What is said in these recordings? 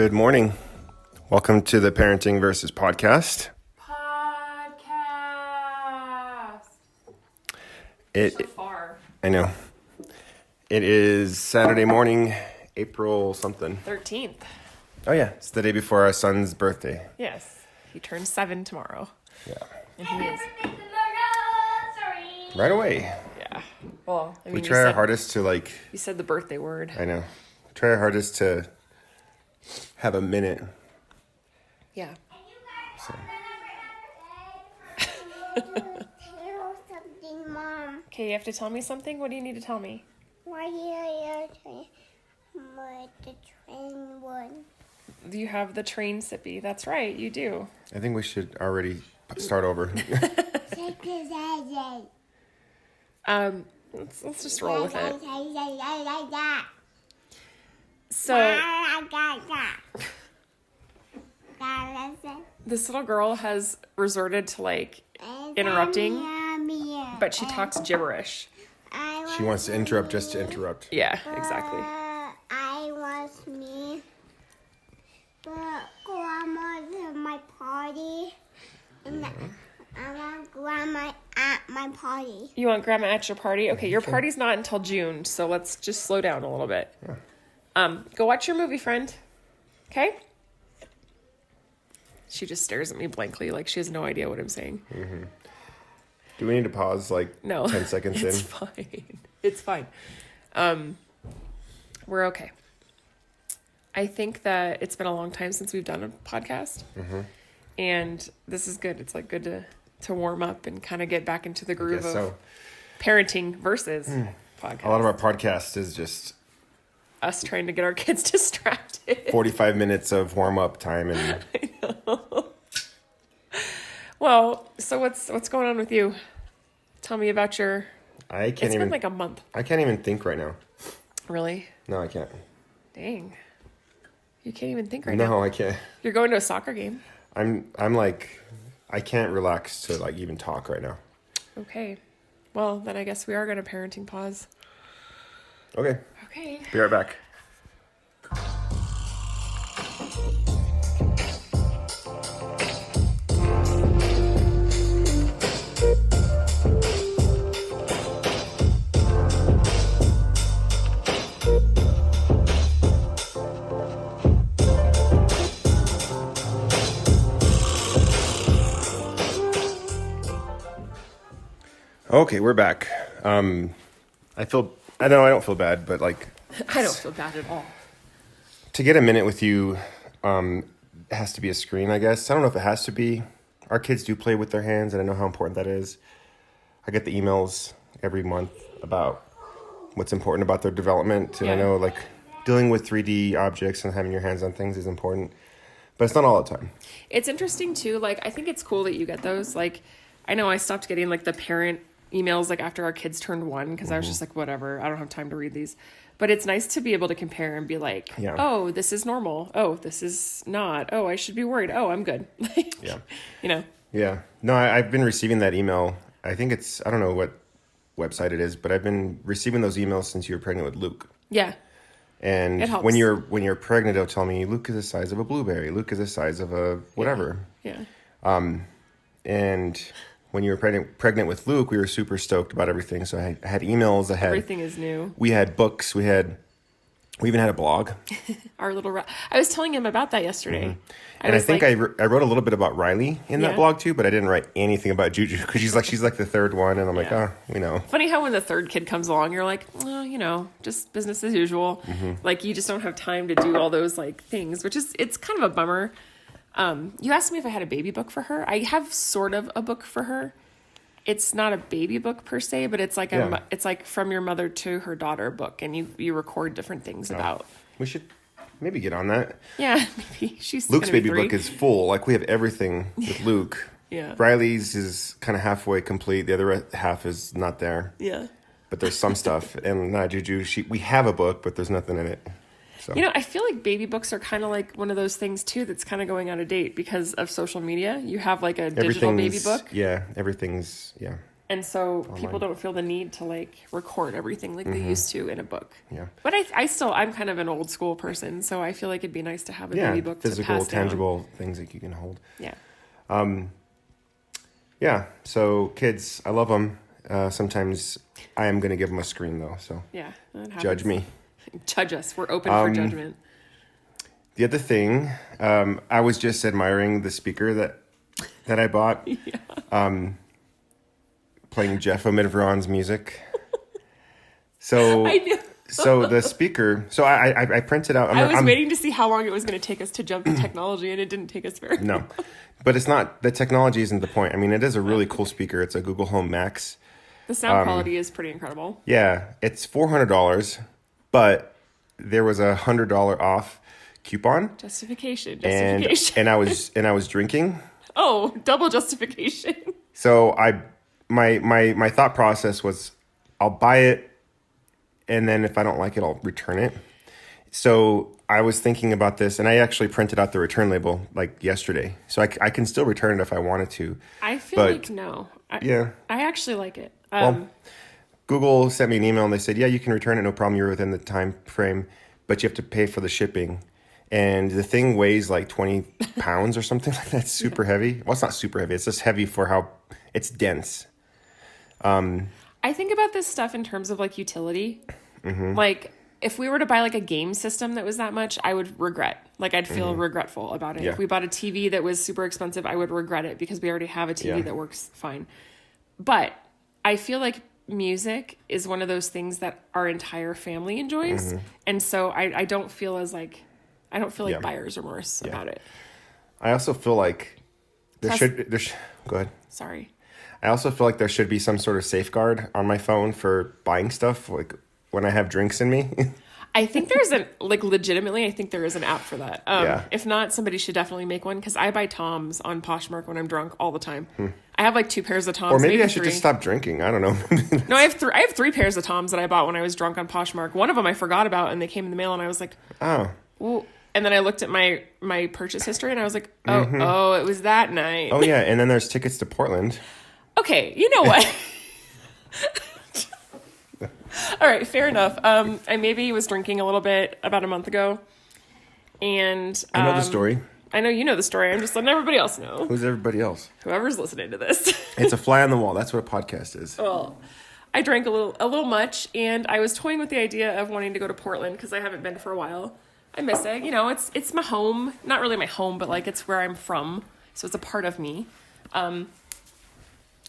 Good morning. Welcome to the Parenting Versus podcast. So far. I know. It is Saturday morning, April something. 13th. Oh yeah, it's the day before our son's birthday. Yes. He turns 7 tomorrow. Yeah. And he is. Right away. Yeah. Well, I mean, We you try our said- hardest to You said the birthday word. I know. Try our hardest to have a minute. Yeah. So. Tell something, Mom. Okay, you have to tell me something? What do you need to tell me? Why are you saying what the train one? You have the train sippy. That's right, you do. I think we should already start over. Let's just roll with it. So, this little girl has resorted to, interrupting, but she talks gibberish. She wants to interrupt just to interrupt. Yeah, exactly. I want me, but grandma's at my party, and I want grandma at my party. You want grandma at your party? Okay, your party's not until June, so let's just slow down a little bit. Yeah. Go watch your movie, friend. Okay? She just stares at me blankly like she has no idea what I'm saying. Mm-hmm. Do we need to pause No. 10 seconds It's in? fine. It's fine. We're okay. I think that it's been a long time since we've done a podcast. Mm-hmm. And this is good. It's good to warm up and kind of get back into the groove of So parenting versus podcast. a lot of our podcast is just Us trying to get our kids distracted. 45 minutes of warm-up time and Well, so what's going on with you? Tell me about your... I can't It's even been a month. I can't even think right now. Really? No, I can't. Dang. You can't even think right now. No, I can't. You're going to a soccer game. I'm I can't relax to even talk right now. Okay. Well, then I guess we are going to parenting pause. Okay. Okay. Be right back. Okay, we're back. I know I don't feel bad, but I don't feel bad at all. to get a minute with you, it has to be a screen, I guess. I don't know if it has to be. Our kids do play with their hands, and I know how important that is. I get the emails every month about what's important about their development, and I Yeah. know dealing with 3D objects and having your hands on things is important, but it's not all the time. It's interesting too. I think it's cool that you get those. I know I stopped getting the parent emails after our kids turned 1 because I was just whatever. I don't have time to read these. But it's nice to be able to compare and be Yeah. oh, this is normal. Oh, this is not. Oh, I should be worried. Oh, I'm good. Yeah. You know. Yeah. No, I've been receiving that email. I think I don't know what website it is, but I've been receiving those emails since you were pregnant with Luke. Yeah. And It helps. when you're pregnant, they'll tell me Luke is the size of a blueberry. Luke is the size of a whatever. Yeah. And when you were pregnant with Luke, we were super stoked about everything. So I had emails. Everything is new. We had books. We even had a blog. Our little... I was telling him about that yesterday. And I think I wrote a little bit about Riley in that Yeah. blog too, but I didn't write anything about Juju because she's like the third one, and I'm Yeah. we know. Funny how when the third kid comes along, you're like, oh, just business as usual. You just don't have time to do all those things, it's kind of a bummer. You asked me if I had a baby book for her. I have sort of a book for her. It's not a baby book per se, but it's it's from your mother to her daughter book, and you record different things about. We should maybe get on that. Yeah, maybe she's Luke's gonna be baby 3. book is full. We have everything with Luke. Yeah. Riley's is kind of halfway complete. The other half is not there. Yeah. But there's some stuff. And Juju, we have a book, but there's nothing in it. So. I feel like baby books are kind of one of those things too that's kind of going out of date because of social media. You have a digital baby book. Yeah, everything's, yeah. And so people don't feel the need to like record everything like they used to in a book. Yeah. But I'm kind of an old school person, so I feel like it'd be nice to have a Yeah, baby book to physical, pass down. tangible things that you can hold. Yeah. Yeah, so kids, I love them. Sometimes I am going to give them a screen, though, so Yeah. That happens. judge me. Judge us. We're open for judgment. The other thing, I was just admiring the speaker that I bought, playing Jeff Omidvaron's music. So, I knew. so the speaker, so I printed out. I was waiting to see how long it was going to take us to jump to technology, and it didn't take us very No, but it's not, the technology isn't the point. I mean, it is a really cool speaker. It's a Google Home Max. The sound quality is pretty incredible. Yeah, it's $400, but there was a $100 off coupon. Justification. And I was drinking. Oh, double justification. So my thought process was, I'll buy it, and then if I don't like it, I'll return it. So I was thinking about this, and I actually printed out the return label like yesterday. So I can still return it if I wanted to. I feel But- like no. Yeah. I actually like it. Well, Google sent me an email, and they said, yeah, you can return it, no problem. You're within the time frame, but you have to pay for the shipping. And the thing weighs like 20 pounds or something like that. It's super heavy. Well, it's not super heavy. It's just heavy for how it's dense. I think about this stuff in terms of like utility. Mm-hmm. Like if we were to buy like a game system that was that much, I would regret. Like I'd feel regretful about it. Mm-hmm. Yeah. If we bought a TV that was super expensive, I would regret it because we already have a TV Yeah. that works fine. But I feel like music is one of those things that our entire family enjoys. Mm-hmm. And so I don't feel as like, I don't feel like Yeah. buyer's remorse about it. I also feel like Plus- go ahead. Sorry. I also feel like there should be some sort of safeguard on my phone for buying stuff, like when I have drinks in me. I think there's legitimately, I think there is an app for that. Yeah. If not, somebody should definitely make one because I buy Toms on Poshmark when I'm drunk all the time. I have like 2 pairs of Toms. Or maybe I should 3. just stop drinking. I don't know. No, I have 3 pairs of Toms that I bought when I was drunk on Poshmark. One of them I forgot about and they came in the mail and I was like, Oh, well, and then I looked at my purchase history and I was like, oh, it was that night. oh yeah. And then there's tickets to Portland. Okay, you know what? All right, fair enough. I maybe was drinking a little bit about a month ago, and I know the story. I know you know the story. I'm just letting everybody else know. Who's everybody else? Whoever's listening to this. It's a fly on the wall. That's what a podcast is. Well, I drank a little much, and I was toying with the idea of wanting to go to Portland because I haven't been for a while. I miss it. You know, it's my home. Not really my home, but like it's where I'm from, so it's a part of me.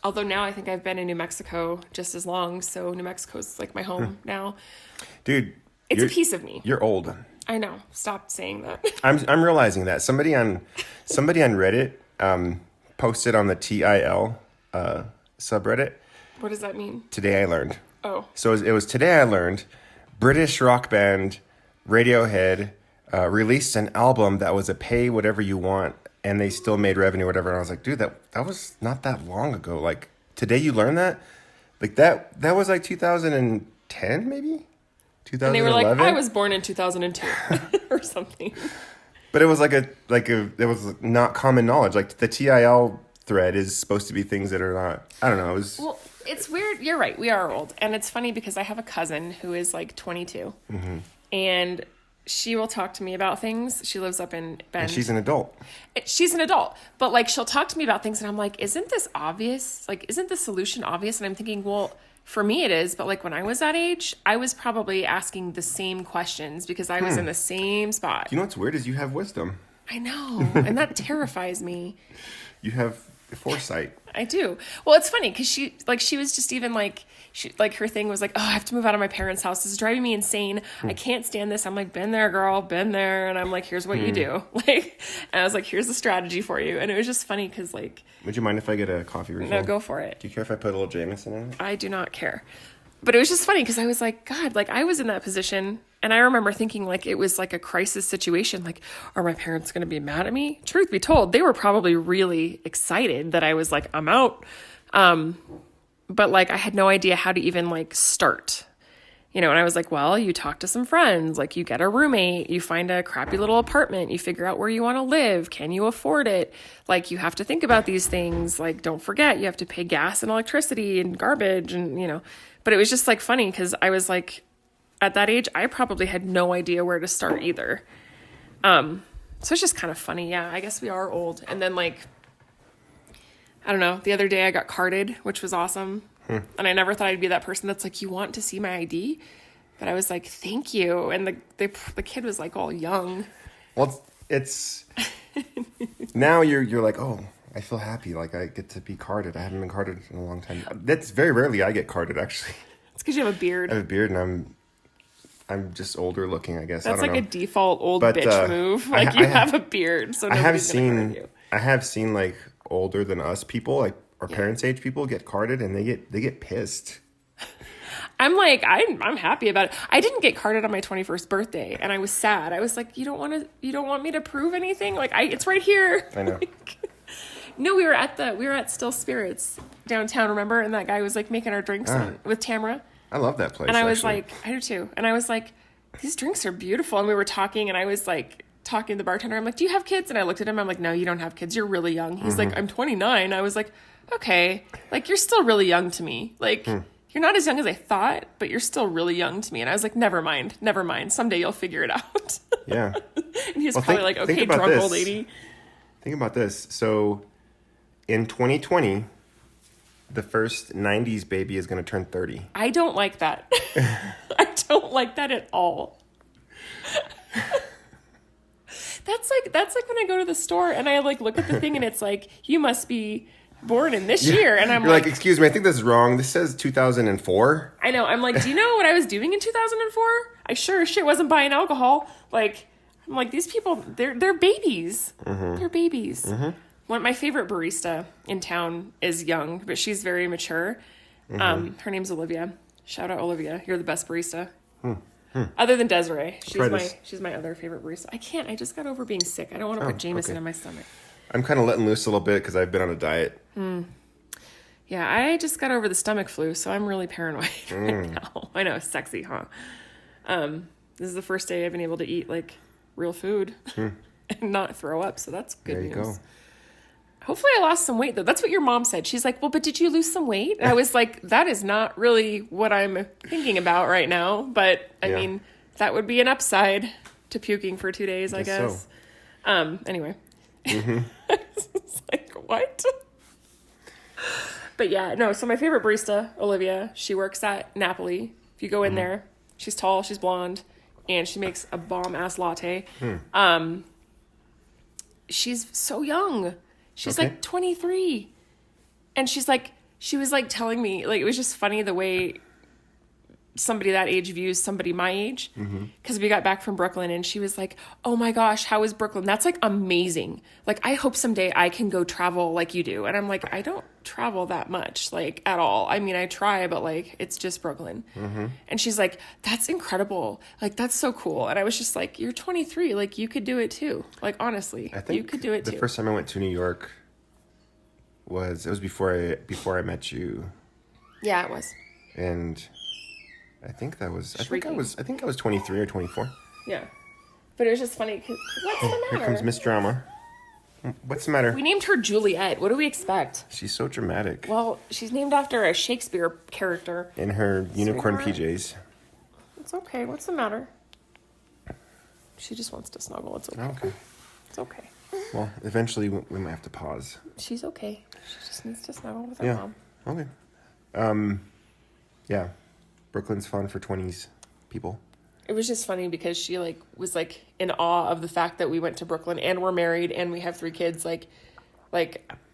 Although now I think I've been in New Mexico just as long, so New Mexico's like my home now. Dude, It's a piece of me. You're old. I know. Stop saying that. I'm realizing that somebody on Reddit posted on the TIL subreddit. What does that mean? Today I learned. Oh, So it was today I learned British rock band Radiohead released an album that was a pay whatever you want, and they still made revenue, whatever. And I was like, dude, that was not that long ago. Like today you learned that? Like that was like 2010 maybe? 2011? and they were like, I was born in 2002 or something. But it was it was not common knowledge. Like the TIL thread is supposed to be things that are not, I don't know. It was, Well, it's weird. You're right. We are old. And it's funny because I have a cousin who is like 22. Mm-hmm. And she will talk to me about things. She lives up in Bend. and she's an adult. She's an adult. But like she'll talk to me about things and I'm like, isn't this obvious? Like, isn't the solution obvious? And I'm thinking, well, for me it is. But like when I was that age, I was probably asking the same questions because I was in the same spot. You know what's weird is you have wisdom. I know. And that terrifies me. You have foresight. I do. Well, it's funny because she was just even like, her thing was like, oh, I have to move out of my parents' house. This is driving me insane. I can't stand this. I'm like, been there, girl, been there. And I'm like, here's what you do. Like, and I was like, here's the strategy for you. And it was just funny because like, Would you mind if I get a coffee refill? no, go for it. Do you care if I put a little Jameson in it? I do not care. But it was just funny because I was like, God, like I was in that position. And I remember thinking like it was like a crisis situation. Like, are my parents going to be mad at me? Truth be told, they were probably really excited that I was like, I'm out. But like I had no idea how to even like start. You know, and I was like, well, you talk to some friends, like you get a roommate, you find a crappy little apartment, you figure out where you want to live. Can you afford it? Like, you have to think about these things. Like, don't forget, you have to pay gas and electricity and garbage and, you know, but it was just like funny because I was like, at that age, I probably had no idea where to start either. So it's just kind of funny. Yeah, I guess we are old. And then like, I don't know, the other day I got carded, which was awesome. And I never thought I'd be that person that's like, you want to see my ID? But I was like, thank you. And the kid was like all young. Well, it's now you're like, oh, I feel happy. Like I get to be carded. I haven't been carded in a long time. That's very rarely I get carded, actually. It's because you have a beard. I have a beard and I'm just older looking, I guess. That's I don't like know. a default old But, bitch move. Like you have a beard, so nobody's gonna card you. I have seen like older than us people, like our parents' age people, get carded and they get pissed. I'm like, I'm happy about it. I didn't get carded on my 21st birthday, and I was sad. I was like, you don't want me to prove anything? Like, it's right here. I know. No, we were at Still Spirits downtown, remember? And that guy was like making our drinks with Tamara. I love that place. And I was actually. like, I do too. And I was like, these drinks are beautiful. And we were talking, and I was like talking to the bartender. I'm like, do you have kids? And I looked at him. I'm like, no, you don't have kids. You're really young. He's like, I'm 29. I was like, okay, like you're still really young to me. Like you're not as young as I thought, but you're still really young to me. And I was like, never mind. Someday you'll figure it out. Yeah. And he's probably like, okay, drunk old lady. Think about this. So in 2020, the first 90s baby is going to turn 30. I don't like that. I don't like that at all. That's like when I go to the store and I like look at the thing and it's like, you must be born in this year. And I'm You're like, excuse me, I think this is wrong. This says 2004. I know. I'm like, do you know what I was doing in 2004? I sure as shit wasn't buying alcohol. Like, I'm like, these people, they're babies. They're babies. My favorite barista in town is young, but she's very mature. Her name's Olivia. Shout out Olivia. You're the best barista. Other than Desiree. She's my other favorite barista. I just got over being sick. I don't want to put Jameson in my stomach. I'm kind of letting loose a little bit because I've been on a diet. Yeah, I just got over the stomach flu, so I'm really paranoid right now. I know, sexy, huh? This is the first day I've been able to eat like real food and not throw up, so that's good news. There you go. Hopefully I lost some weight though. That's what your mom said. She's like, well, but did you lose some weight? And I was like, that is not really what I'm thinking about right now. But I mean, that would be an upside to puking for 2 days, I guess. So. Anyway. It's like, what? But yeah, no, so my favorite barista, Olivia, she works at Napoli. If you go in there, she's tall, she's blonde, and she makes a bomb-ass latte. She's so young. She's like 23. And she was like telling me, like, it was just funny the way somebody that age views somebody my age. Because we got back from Brooklyn and she was like, oh my gosh, how is Brooklyn? That's like amazing. Like, I hope someday I can go travel like you do. And I'm like, I don't travel that much, like, at all. I mean, I try, but like, it's just Brooklyn. And she's like, that's incredible. Like, that's so cool. And I was just like, you're 23. Like, you could do it too. Like, honestly, I think you could do it too. The first time I went to New York was before I met you. Yeah, it was. And I think I was 23 or 24. Yeah. But it was just funny because what's the matter? Here comes Miss Drama. What's the matter? We named her Juliet. What do we expect? She's so dramatic. Well, she's named after a Shakespeare character. In her unicorn Sweetheart. PJs. It's okay. What's the matter? She just wants to snuggle. It's okay. Okay. It's okay. Well, eventually we might have to pause. She's okay. She just needs to snuggle with her Yeah. mom. Okay. Yeah. Brooklyn's fun for 20s people. It was just funny because she like was like in awe of the fact that we went to Brooklyn and we're married and we have 3 kids. Like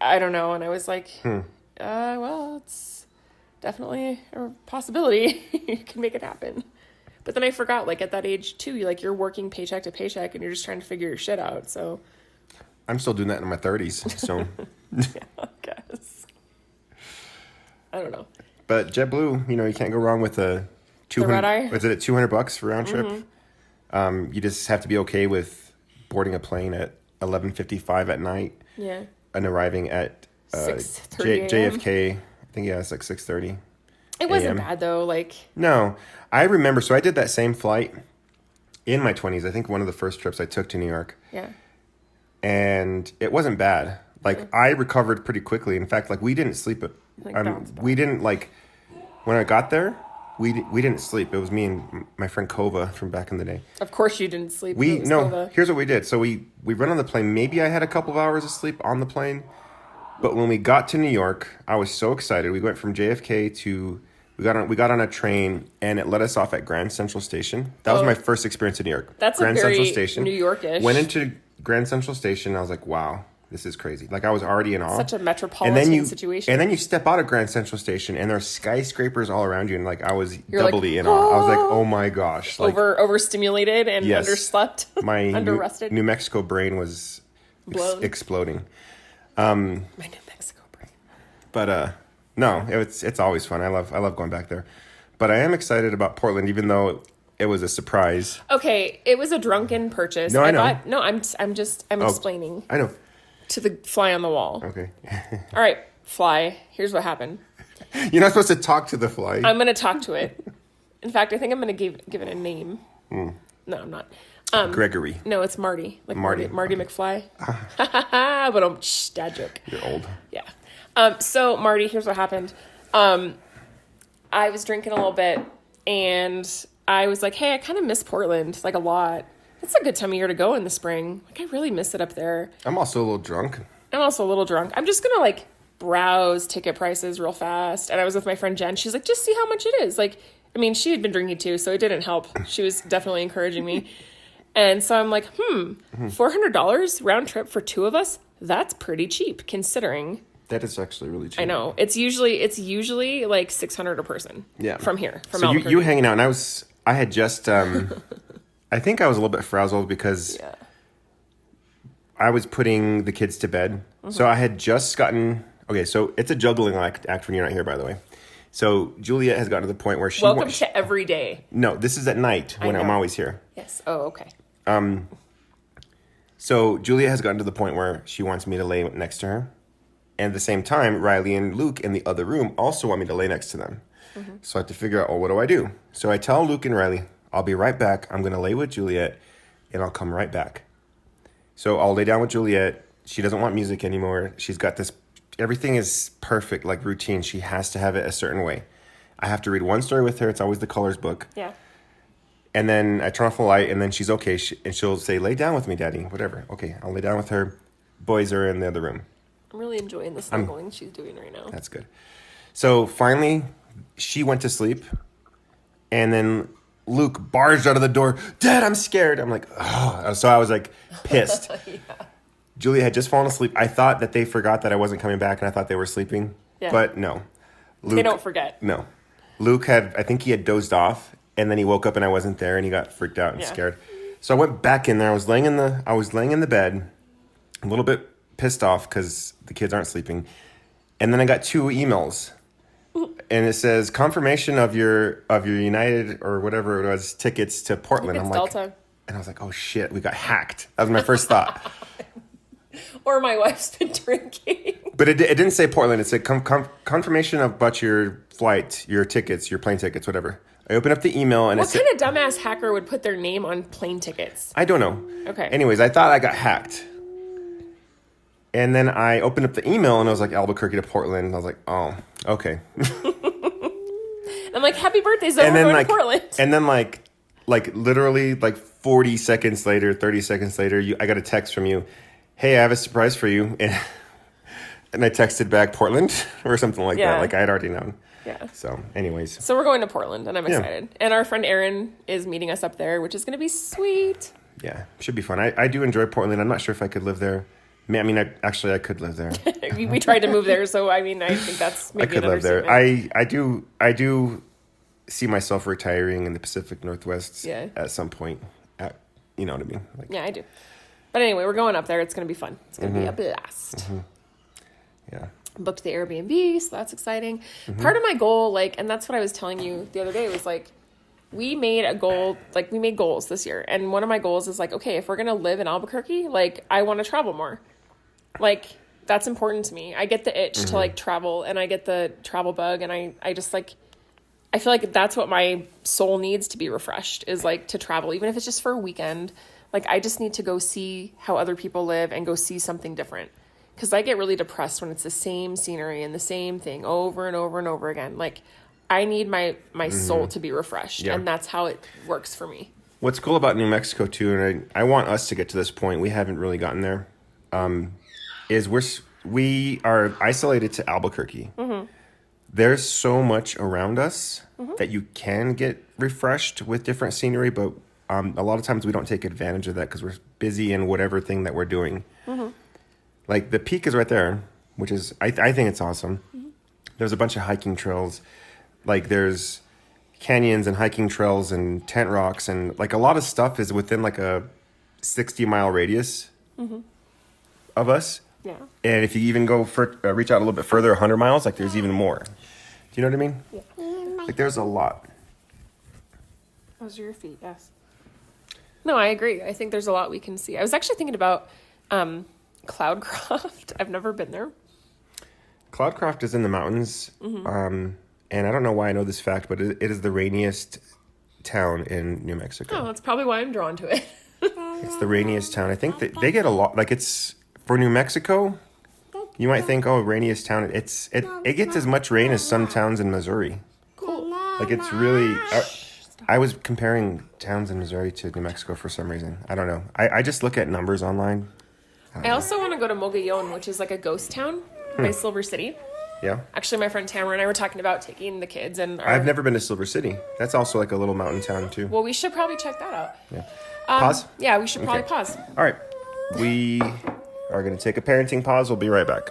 I don't know. And I was like, well, it's definitely a possibility. You can make it happen. But then I forgot, like at that age too, you're working paycheck to paycheck and you're just trying to figure your shit out. So I'm still doing that in my 30s. So, yeah, I guess. I don't know. but JetBlue, you can't go wrong with a red eye? Was it at $200 for round trip? You just have to be okay with boarding a plane at 11:55 at night. Yeah. And arriving at 6:30 a.m. JFK. I think it's like 6:30. It wasn't AM. bad though. Like, No, I remember. So I did that same flight in my 20s. I think one of the first trips I took to New York, yeah. and it wasn't bad. Like I recovered pretty quickly. In fact, like we didn't sleep. Like, bounced back. We didn't like when I got there. We didn't sleep. It was me and my friend Kova from back in the day. Of course you didn't sleep. We It was no. Kova. Here's what we did. So we run on the plane. Maybe I had a couple of hours of sleep on the plane, but when we got to New York, I was so excited. We went from JFK to we got on a train and it let us off at Grand Central Station. That was Oh. my first experience in New York. That's a Grand very Central Station. New York-ish. Went into Grand Central Station. I was like, wow, this is crazy. Like I was already in awe. Such a metropolitan situation. And then you step out of Grand Central Station and there's skyscrapers all around you, and like I was You're like, doubly in awe. I was like, oh my gosh. Like overstimulated and Yes. underslept. my underrested. New Mexico brain was Blown. exploding. My New Mexico brain. But no, it's always fun. I love going back there. But I am excited about Portland, even though it was a surprise. Okay, it was a drunken purchase. No, I know. I'm explaining I know. to the fly on the wall. Okay. All right, fly. Here's what happened. You're not supposed to talk to the fly. I'm gonna talk to it. In fact, I think I'm gonna give it a name. No, I'm not. Gregory. No, it's Marty. Like Marty, Marty McFly. But dad joke. You're old. Yeah. So Marty, here's what happened. I was drinking a little bit and I was like, hey, I kind of miss Portland, like a lot. It's a good time of year to go in the spring. Like I really miss it up there. I'm also a little drunk. I'm also a little drunk. I'm just gonna like browse ticket prices real fast. And I was with my friend Jen. She's like, just see how much it is. Like, I mean, she had been drinking too, so it didn't help. She was definitely encouraging me. And so I'm like, $400 round trip for two of us? That's pretty cheap considering. That is actually really cheap. I know. It's usually like $600 a person. Yeah. From here. From So Albuquerque. you hanging out, and I had just I think I was a little bit frazzled because Yeah. I was putting the kids to bed. So I had just gotten okay, so it's a juggling act when you're not here, by the way. So Juliet has gotten to the point where she Welcome to every day. No, this is at night when I'm know. always here. Yes. Oh, okay. So Juliet has gotten to the point where she wants me to lay next to her. And at the same time, Riley and Luke in the other room also want me to lay next to them. So I have to figure out, what do I do? So I tell Luke and Riley, I'll be right back. I'm going to lay with Juliet, and I'll come right back. So I'll lay down with Juliet. She doesn't want music anymore. She's got this, everything is perfect, like routine. She has to have it a certain way. I have to read one story with her. It's always the colors book. Yeah. And then I turn off the light, and then she's okay. And she'll say, lay down with me, Daddy, whatever. Okay, I'll lay down with her. Boys are in the other room. I'm really enjoying the snuggling she's doing right now. That's good. So finally, she went to sleep. And then Luke barged out of the door. Dad, I'm scared. I'm like, oh. So I was like pissed. Yeah. Julia had just fallen asleep. I thought that they forgot that I wasn't coming back, and I thought they were sleeping. Yeah. But no. Luke, They don't forget. No. Luke I think he had dozed off, and then he woke up and I wasn't there, and he got freaked out and Yeah. scared. So I went back in there. I was laying in the bed, a little bit pissed off because the kids aren't sleeping. And then I got 2 emails. And it says confirmation of your United or whatever it was tickets to Portland. It's I'm like, Delta. and I was like, oh shit, we got hacked. That was my first thought. Or my wife's been drinking. But it didn't say Portland. It said confirmation about your flight, your tickets, your plane tickets, whatever. I opened up the email and What it said, kind of dumbass hacker would put their name on plane tickets? I don't know. Okay. Anyways, I thought I got hacked. And then I opened up the email and it was like Albuquerque to Portland. And I was like, oh, okay. I'm like, happy birthday, Zoe. And We're then going to Portland. and then like literally like 40 seconds later, 30 seconds later, I got a text from you. Hey, I have a surprise for you. And I texted back Portland or something like Yeah. that. Like I had already known. Yeah. So anyways, So we're going to Portland, and I'm excited. And our friend Erin is meeting us up there, which is going to be sweet. yeah, should be fun. I do enjoy Portland. I'm not sure if I could live there. I mean, I could live there. we tried to move there, so I mean, I think that's I maybe could an live there. understatement. I do see myself retiring in the Pacific Northwest Yeah. at some point. You know what I mean? Like, Yeah, I do. But anyway, we're going up there. It's going to be fun. It's going to be Mm-hmm. a blast. yeah. Booked the Airbnb, so that's exciting. Mm-hmm. Part of my goal, and that's what I was telling you the other day, was we made a goal, we made goals this year. And one of my goals is okay, if we're going to live in Albuquerque, I want to travel more. That's important to me. I get the itch to travel, and I get the travel bug, and I just I feel like that's what my soul needs to be refreshed, is like to travel, even if it's just for a weekend. Like I just need to go see how other people live and go see something different. Because I get really depressed when it's the same scenery and the same thing over and over and over again. Like I need my soul to be refreshed, Yeah. and that's how it works for me. What's cool about New Mexico too, and I want us to get to this point. We haven't really gotten there. Is we are isolated to Albuquerque. There's so much around us that you can get refreshed with different scenery, but a lot of times we don't take advantage of that because we're busy in whatever thing that we're doing. Like the peak is right there, which is I think it's awesome. There's a bunch of hiking trails, like there's canyons and hiking trails and tent rocks, and like a lot of stuff is within like a 60-mile radius of us. Yeah. And if you even go reach out a little bit further, 100 miles, like there's even more. Do you know what I mean? Yeah. Like there's a lot. Those are your feet, yes. No, I agree. I think there's a lot we can see. I was actually thinking about Cloudcroft. I've never been there. Cloudcroft is in the mountains. And I don't know why I know this fact, but it is the rainiest town in New Mexico. Oh, that's probably why I'm drawn to it. It's the rainiest town. I think that they get a lot, like it's, for New Mexico, you might think, oh, rainiest town. It gets as much rain as some towns in Missouri. Cool. Like it's really, I was comparing towns in Missouri to New Mexico for some reason. I don't know. I just look at numbers online. I also want to go to Mogollon, which is like a ghost town by Silver City. Yeah. Actually, my friend Tamara and I were talking about taking the kids and I've never been to Silver City. That's also like a little mountain town too. Well, we should probably check that out. Yeah. Pause? Yeah, we should probably Okay. pause. All right. We are going to take a parenting pause. We'll be right back.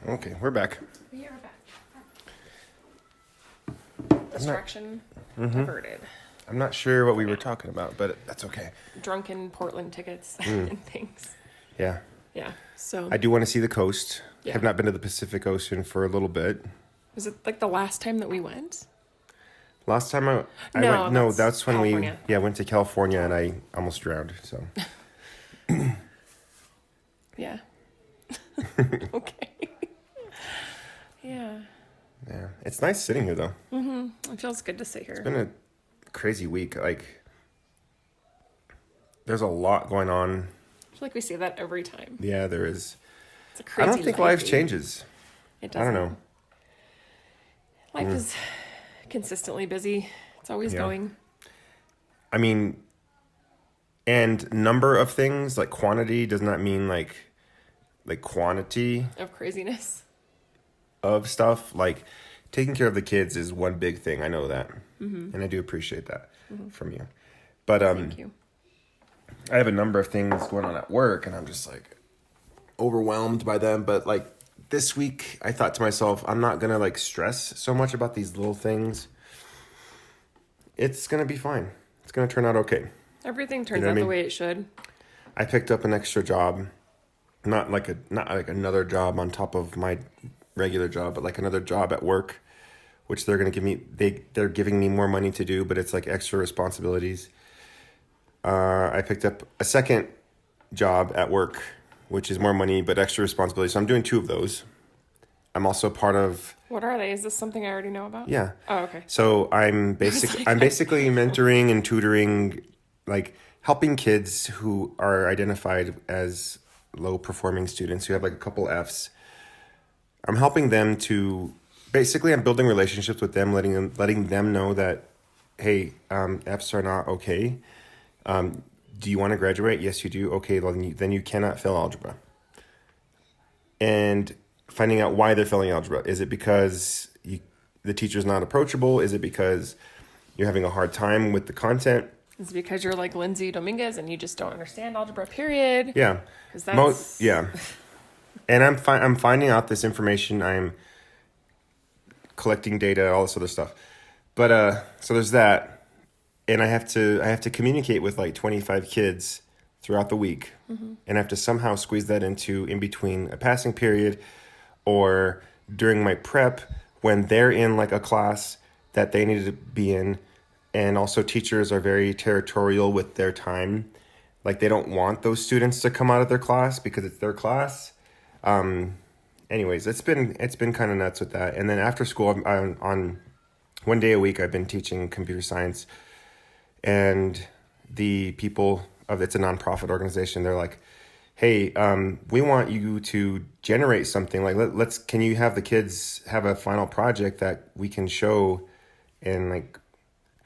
Okay, we're back. We are back. Distraction averted. I'm not sure what we were talking about, but that's okay. Drunken Portland tickets and things. Yeah. Yeah. So I do want to see the coast. Yeah. Have not been to the Pacific Ocean for a little bit. was it like the last time that we went? Last time I No, went, no, that's that's when California. we went to California and I almost drowned. So Yeah. Okay. Yeah. yeah, it's nice sitting here though. It feels good to sit here. It's been a crazy week. Like there's a lot going on. I feel like we say that every time. Yeah, there is. It's a crazy I don't think life, life changes. It I doesn't. don't know. Life is consistently busy. It's always Yeah. going. I mean, and number of things, like quantity does not mean like quantity Of craziness. of stuff. Like taking care of the kids is one big thing. I know that. And I do appreciate that from you. But Thank you. I have a number of things going on at work and I'm just like overwhelmed by them. But like this week I thought to myself, I'm not gonna like stress so much about these little things. It's gonna be fine. It's gonna turn out okay. Everything turns know what I out mean? the way it should. I picked up an extra job, not like another job on top of my regular job, but like another job at work, which they're gonna give me. They're giving me more money to do, but it's like extra responsibilities. I picked up a second job at work, which is more money but extra responsibility. So I'm doing two of those. I'm also part of What are they? Is this something I already know about? yeah. Oh, okay. So I'm basically mentoring and tutoring, like helping kids who are identified as low performing students who have like a couple Fs. I'm helping them to basically I'm building relationships with them, letting them know that hey, Fs are not okay. Do you want to graduate? Yes, you do. Okay, then you cannot fail algebra. And finding out why they're failing algebra. Is it because the teacher's not approachable? Is it because you're having a hard time with the content? Is it because you're like Lindsay Dominguez and you just don't understand algebra, period? Yeah. 'Cause that's... Yeah. And I'm finding out this information. I'm collecting data, all this other stuff. But so there's that. and I have to communicate with like 25 kids throughout the week, and I have to somehow squeeze that into in between a passing period or during my prep when they're in like a class that they need to be in. And also teachers are very territorial with their time. Like they don't want those students to come out of their class because it's their class. Anyways, it's been kind of nuts with that. And then after school, I'm on 1 day a week, I've been teaching computer science, and the people of it's a nonprofit organization. They're like, hey, we want you to generate something. Like can you have the kids have a final project that we can show and like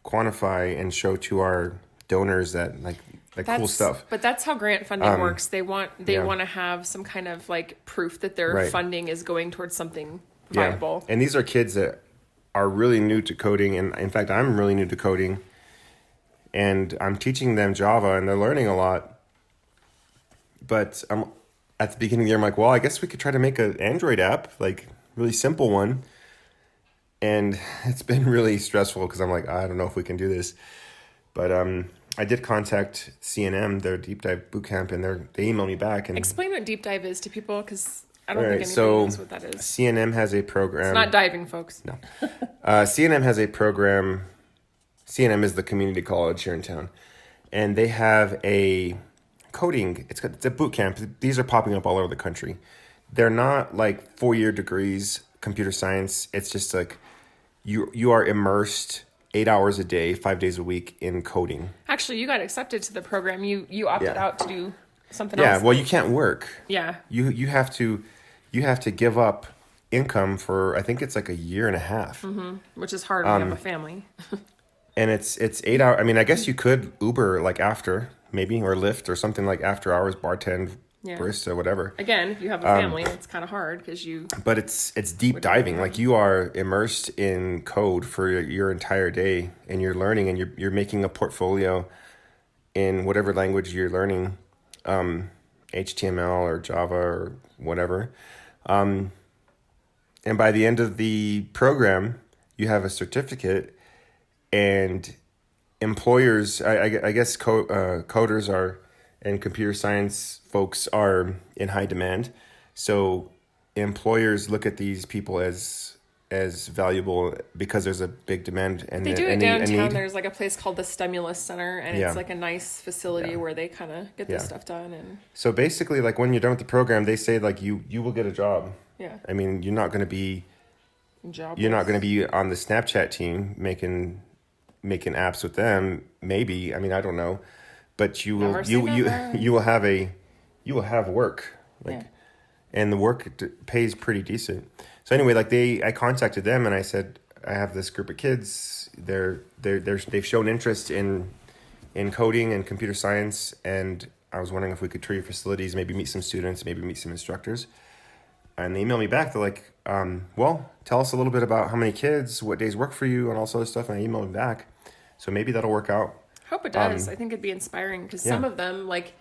quantify and show to our donors that like cool stuff. But that's how grant funding works. They want to have some kind of like proof that their Right. funding is going towards something viable. And these are kids that are really new to coding, and in fact I'm really new to coding, and I'm teaching them Java and they're learning a lot. But at the beginning of the year I'm like, well, I guess we could try to make an Android app, like really simple one. And it's been really stressful because I'm like, I don't know if we can do this. But I did contact CNM, their deep dive bootcamp, and they emailed me back. And Explain what deep dive is to people, because I don't all think right, anybody so knows what that is. CNM has a program. It's not diving, folks. No. CNM has a program. CNM is the community college here in town. And they have a coding. It's a boot camp. These are popping up all over the country. They're not like 4-year degrees, computer science. It's just like you are immersed 8 hours a day, 5 days a week in coding. Actually, you got accepted to the program. You opted Yeah. out to do something Yeah, else. well, you can't work. Yeah. You have to give up income for I think it's like a year and a half. Which is hard when you have a family. And it's 8 hours. I mean, I guess you could Uber like after, maybe, or Lyft or something like after hours, bartend, Yeah. barista, whatever. Again, if you have a family, it's kind of hard because you... But it's deep diving. Like you are immersed in code for your entire day, and you're learning, and you're making a portfolio in whatever language you're learning, HTML or Java or whatever. And by the end of the program, you have a certificate, and employers, I guess coders are, and computer science folks are in high demand. So employers look at these people as valuable because there's a big demand and They do a it need. downtown. There's like a place called the Stimulus Center, and Yeah. it's like a nice facility Yeah. where they kind of get Yeah. this stuff done. And So basically, like when you're done with the program, they say like you will get a job. yeah, I mean, you're not going to be jobless. on the Snapchat team making apps with them. Maybe, I mean, I don't know, but you will Never say you never. you will have work, like, Yeah. and the work pays pretty decent. So anyway, like I contacted them and I said I have this group of kids. They've shown interest in coding and computer science, and I was wondering if we could tour your facilities, maybe meet some students, maybe meet some instructors. And they emailed me back. They're like, well, tell us a little bit about how many kids, what days work for you, and all sort of stuff. And I emailed them back. So maybe that'll work out. Hope it does. I think it'd be inspiring because yeah. some of them, like,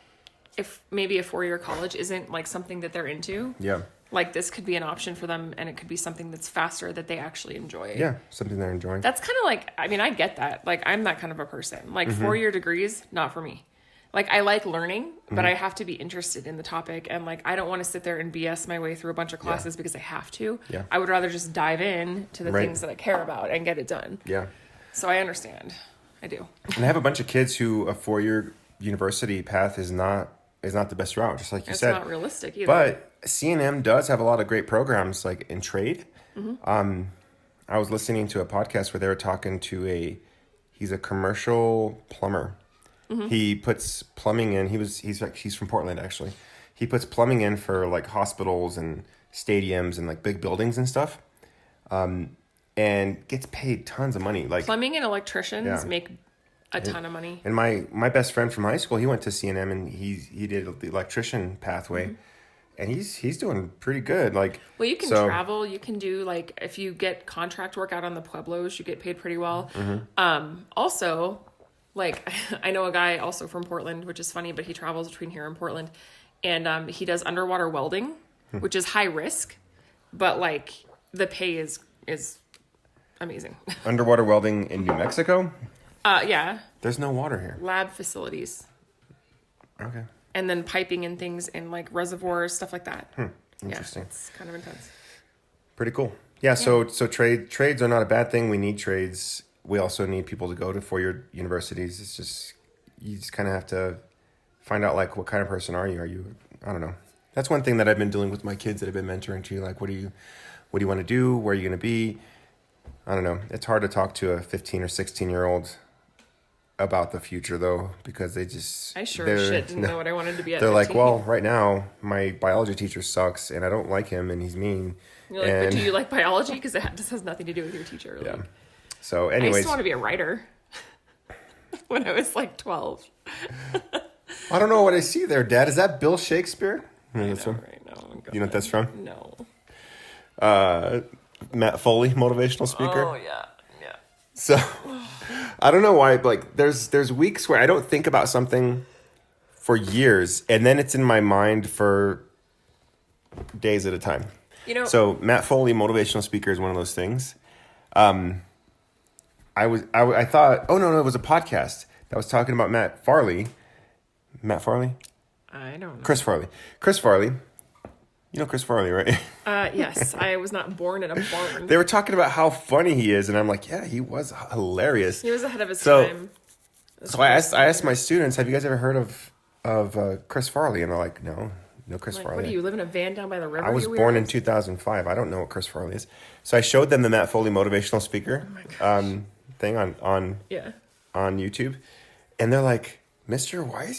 if maybe a 4-year college isn't like something that they're into, Yeah. like this could be an option for them, and it could be something that's faster that they actually enjoy. Yeah, something they're enjoying. That's kind of like, I mean, I get that. Like, I'm that kind of a person. Like, Mm-hmm. 4-year degrees, not for me. Like, I like learning, but Mm-hmm. I have to be interested in the topic. And, like, I don't want to sit there and BS my way through a bunch of classes because I have to. Yeah. I would rather just dive in to the Right. things that I care about and get it done. Yeah. So I understand. I do. And I have a bunch of kids who a 4-year university path is not the best route, just like you It's said. not realistic either. But CNM does have a lot of great programs, like in trade. Mm-hmm. I was listening to a podcast where they were talking to he's a commercial plumber. Mm-hmm. He puts plumbing in. He's from Portland, actually. He puts plumbing in for like hospitals and stadiums and like big buildings and stuff. And gets paid tons of money. Like Plumbing and electricians Yeah. make a ton of money. And my best friend from high school, he went to CNM and he did the electrician pathway, and he's doing pretty good. Like, Well, you can so- travel. You can do, like, if you get contract work out on the Pueblos, you get paid pretty well. Also, like, I know a guy also from Portland, which is funny, but he travels between here and Portland, and he does underwater welding, which is high risk, but like the pay is amazing. Underwater welding in New Mexico. Yeah. There's no water here. Lab facilities. Okay. And then piping and things and like reservoirs, stuff like that. Interesting. Yeah, it's kind of intense. Pretty cool. Yeah. So trades are not a bad thing. We need trades. We also need people to go to 4-year universities. It's just, you just kind of have to find out like, what kind of person are you? Are you, I don't know. That's one thing that I've been doing with my kids that I've been mentoring to, like, what do you want to do? Where are you going to be? I don't know. It's hard to talk to a 15 or 16-year-old about the future though, because they just, I sure as shit didn't know what I wanted to be at they're 15. like, well, right now my biology teacher sucks and I don't like him and he's mean. You're like, but do you like biology? Because this has nothing to do with your teacher. Yeah. Like, So I anyways, used to want to be a writer when I was like 12. I don't know what I see there, Dad. Is that Bill Shakespeare? That's from, Right now. you know what that's from? No. Matt Foley, motivational speaker. Oh, yeah. Yeah. So I don't know why, like there's weeks where I don't think about something for years and then it's in my mind for days at a time. You know, So Matt Foley, motivational speaker, is one of those things. I thought, oh no, it was a podcast that was talking about Matt Farley. Matt Farley? I don't know. Chris Farley. Chris Farley. You know Chris Farley, right? Yes, I was not born in a barn. They were talking about how funny he is, and I'm like, yeah, he was hilarious. He was ahead of his So- time. So I asked my students, have you guys ever heard of Chris Farley? And they're like, no Chris Like, Farley. what do you live in a van down by the river? I was you born in weirdos? 2005. I don't know what Chris Farley is. So I showed them the Matt Foley motivational speaker thing on Yeah. YouTube, and they're like, Mister, why does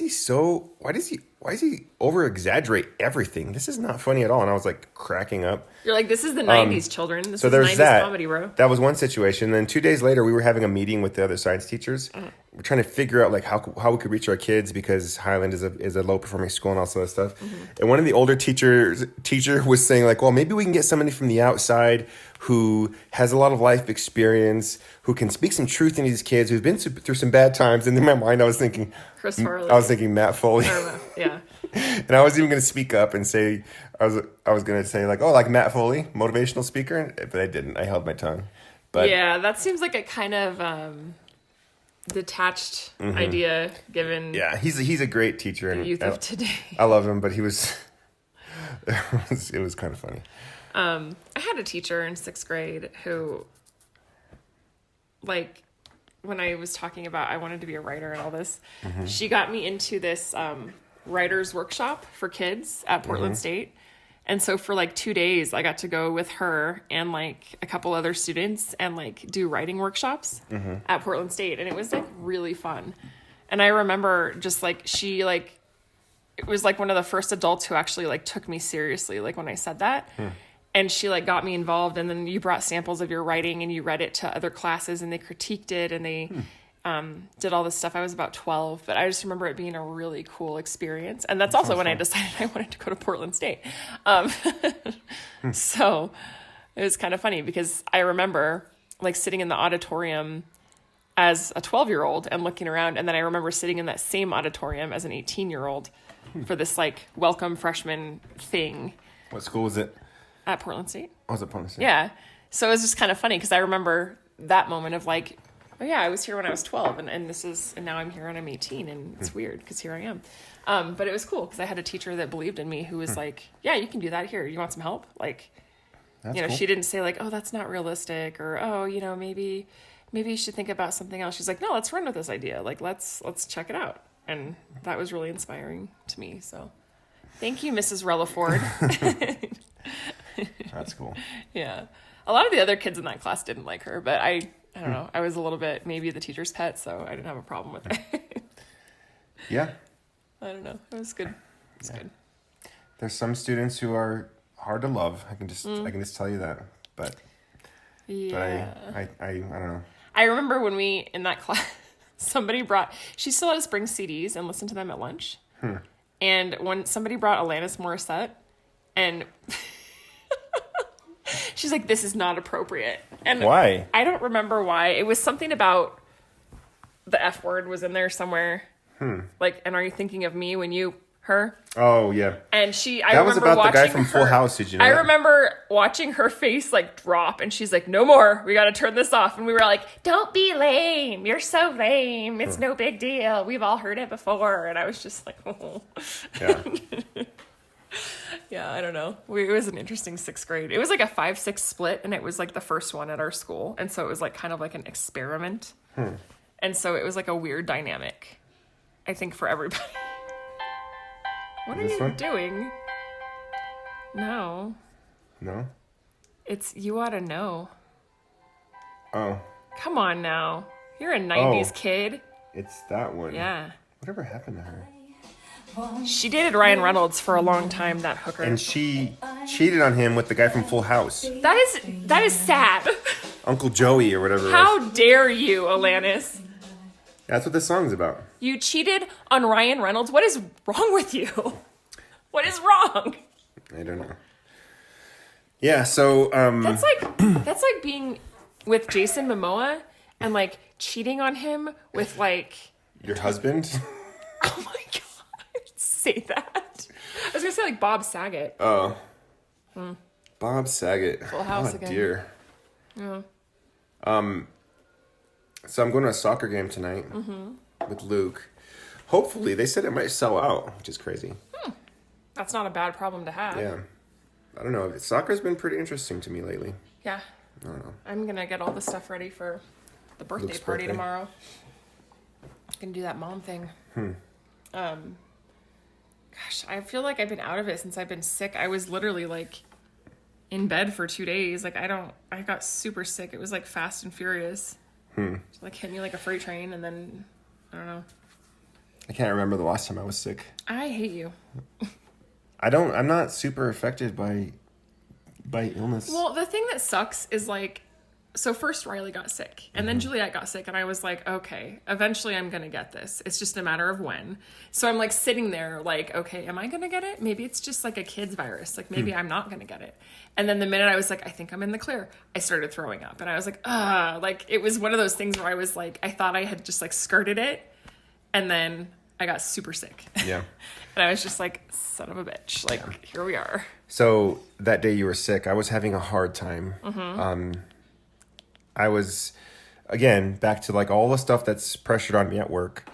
he over exaggerate everything? This is not funny at all. And I was like cracking up. You're like, this is the 90s, children. This So is there's 90s that. comedy, bro. That was one situation. Then 2 days later, we were having a meeting with the other science teachers. We're trying to figure out like how we could reach our kids because Highland is a low performing school and all that stuff. And one of the older teacher was saying like, well, maybe we can get somebody from the outside who has a lot of life experience, who can speak some truth into these kids, who's been through some bad times. And in my mind, I was thinking Chris Farley. I was thinking Matt Foley. Yeah. And I was even going to speak up and say, I was going to say like, oh, like Matt Foley, motivational speaker, but I didn't. I held my tongue. But Yeah, that seems like a kind of detached idea given yeah, he's a great teacher, the and youth of today. I love him, but he was it was kind of funny. I had a teacher in 6th grade who, like, when I was talking about I wanted to be a writer and all this, she got me into this writer's workshop for kids at Portland State. And so for like 2 days, I got to go with her and like a couple other students and like do writing workshops at Portland State. And it was like really fun. And I remember just like she like, it was like one of the first adults who actually like took me seriously, like when I said that. And she like got me involved, and then you brought samples of your writing and you read it to other classes and they critiqued it and they did all this stuff. I was about 12, but I just remember it being a really cool experience. And that's also when I decided I wanted to go to Portland State. So it was kind of funny because I remember like sitting in the auditorium as a 12-year-old and looking around. And then I remember sitting in that same auditorium as an 18-year-old for this like welcome freshman thing What school was it? at Portland State. Oh, was it Portland State? Yeah. So it was just kind of funny because I remember that moment of like, oh yeah, I was here when I was 12 and now I'm here and I'm 18 and it's weird because here I am. But it was cool because I had a teacher that believed in me who was like, yeah, you can do that here. You want some help? Like, That's you know, cool. she didn't say like, oh, that's not realistic or, oh, you know, maybe you should think about something else. She's like, no, let's run with this idea. Like, let's check it out. And that was really inspiring to me. So thank you, Mrs. Relaford. That's cool. Yeah. A lot of the other kids in that class didn't like her, but I don't know. I was a little bit maybe the teacher's pet, so I didn't have a problem with it. Yeah. I don't know. It was good. It was good. There's some students who are hard to love. I can just tell you that. But Yeah. I don't know. I remember when we, in that class, she still let us bring CDs and listen to them at lunch. And when somebody brought Alanis Morissette, and she's like, this is not appropriate. And Why? I don't remember why. It was something about the F word was in there somewhere. Like, and are you thinking of me when you her. Oh yeah. And I That was remember about the guy watching from her, Full House. Did you know I that? remember watching her face like drop, and she's like, "No more. We got to turn this off." And we were like, "Don't be lame. You're so lame. It's no big deal. We've all heard it before." And I was just like, "Oh." Yeah. Yeah, I don't know. It was an interesting 6th grade. It was like a 5-6 split, and it was like the first one at our school, and so it was like kind of like an experiment. And so it was like a weird dynamic, I think, for everybody. What are This you one? doing? No. No. It's You Oughta Know. Oh, Come on now. You're a 90s Oh. kid. it's that one. Yeah. Whatever happened to her? She dated Ryan Reynolds for a long time, that hooker. And she cheated on him with the guy from Full House, That is sad. Uncle Joey or whatever. It was. How dare you, Alanis? That's what this song's about. You cheated on Ryan Reynolds? What is wrong with you? What is wrong? I don't know. Yeah. So That's like being with Jason Momoa and like cheating on him with like, your husband. oh my god, say that. I was gonna say like Bob Saget. Oh. Bob Saget. Full House oh, again. Dear. Yeah. So I'm going to a soccer game tonight with Luke. Hopefully, they said it might sell out, which is crazy. That's not a bad problem to have. Yeah. I don't know. Soccer's been pretty interesting to me lately. Yeah. I don't know. I'm gonna get all the stuff ready for the birthday Luke's party birthday. tomorrow. Gonna do that mom thing. Gosh, I feel like I've been out of it since I've been sick. I was literally like in bed for 2 days. Like I got super sick. It was like fast and furious. Just, like hit me like a freight train, and then I don't know. I can't remember the last time I was sick. I hate you. I'm not super affected by illness. Well, the thing that sucks is like, so first Riley got sick, and then Juliet got sick, and I was like, okay, eventually I'm gonna get this. It's just a matter of when. So I'm like sitting there like, okay, am I gonna get it? Maybe it's just like a kid's virus. Like maybe I'm not gonna get it. And then the minute I was like, I think I'm in the clear, I started throwing up, and I was like, like it was one of those things where I was like, I thought I had just like skirted it, and then I got super sick. Yeah. And I was just like, son of a bitch. Like, here we are. So that day you were sick, I was having a hard time. I was, again, back to like all the stuff that's pressured on me at work.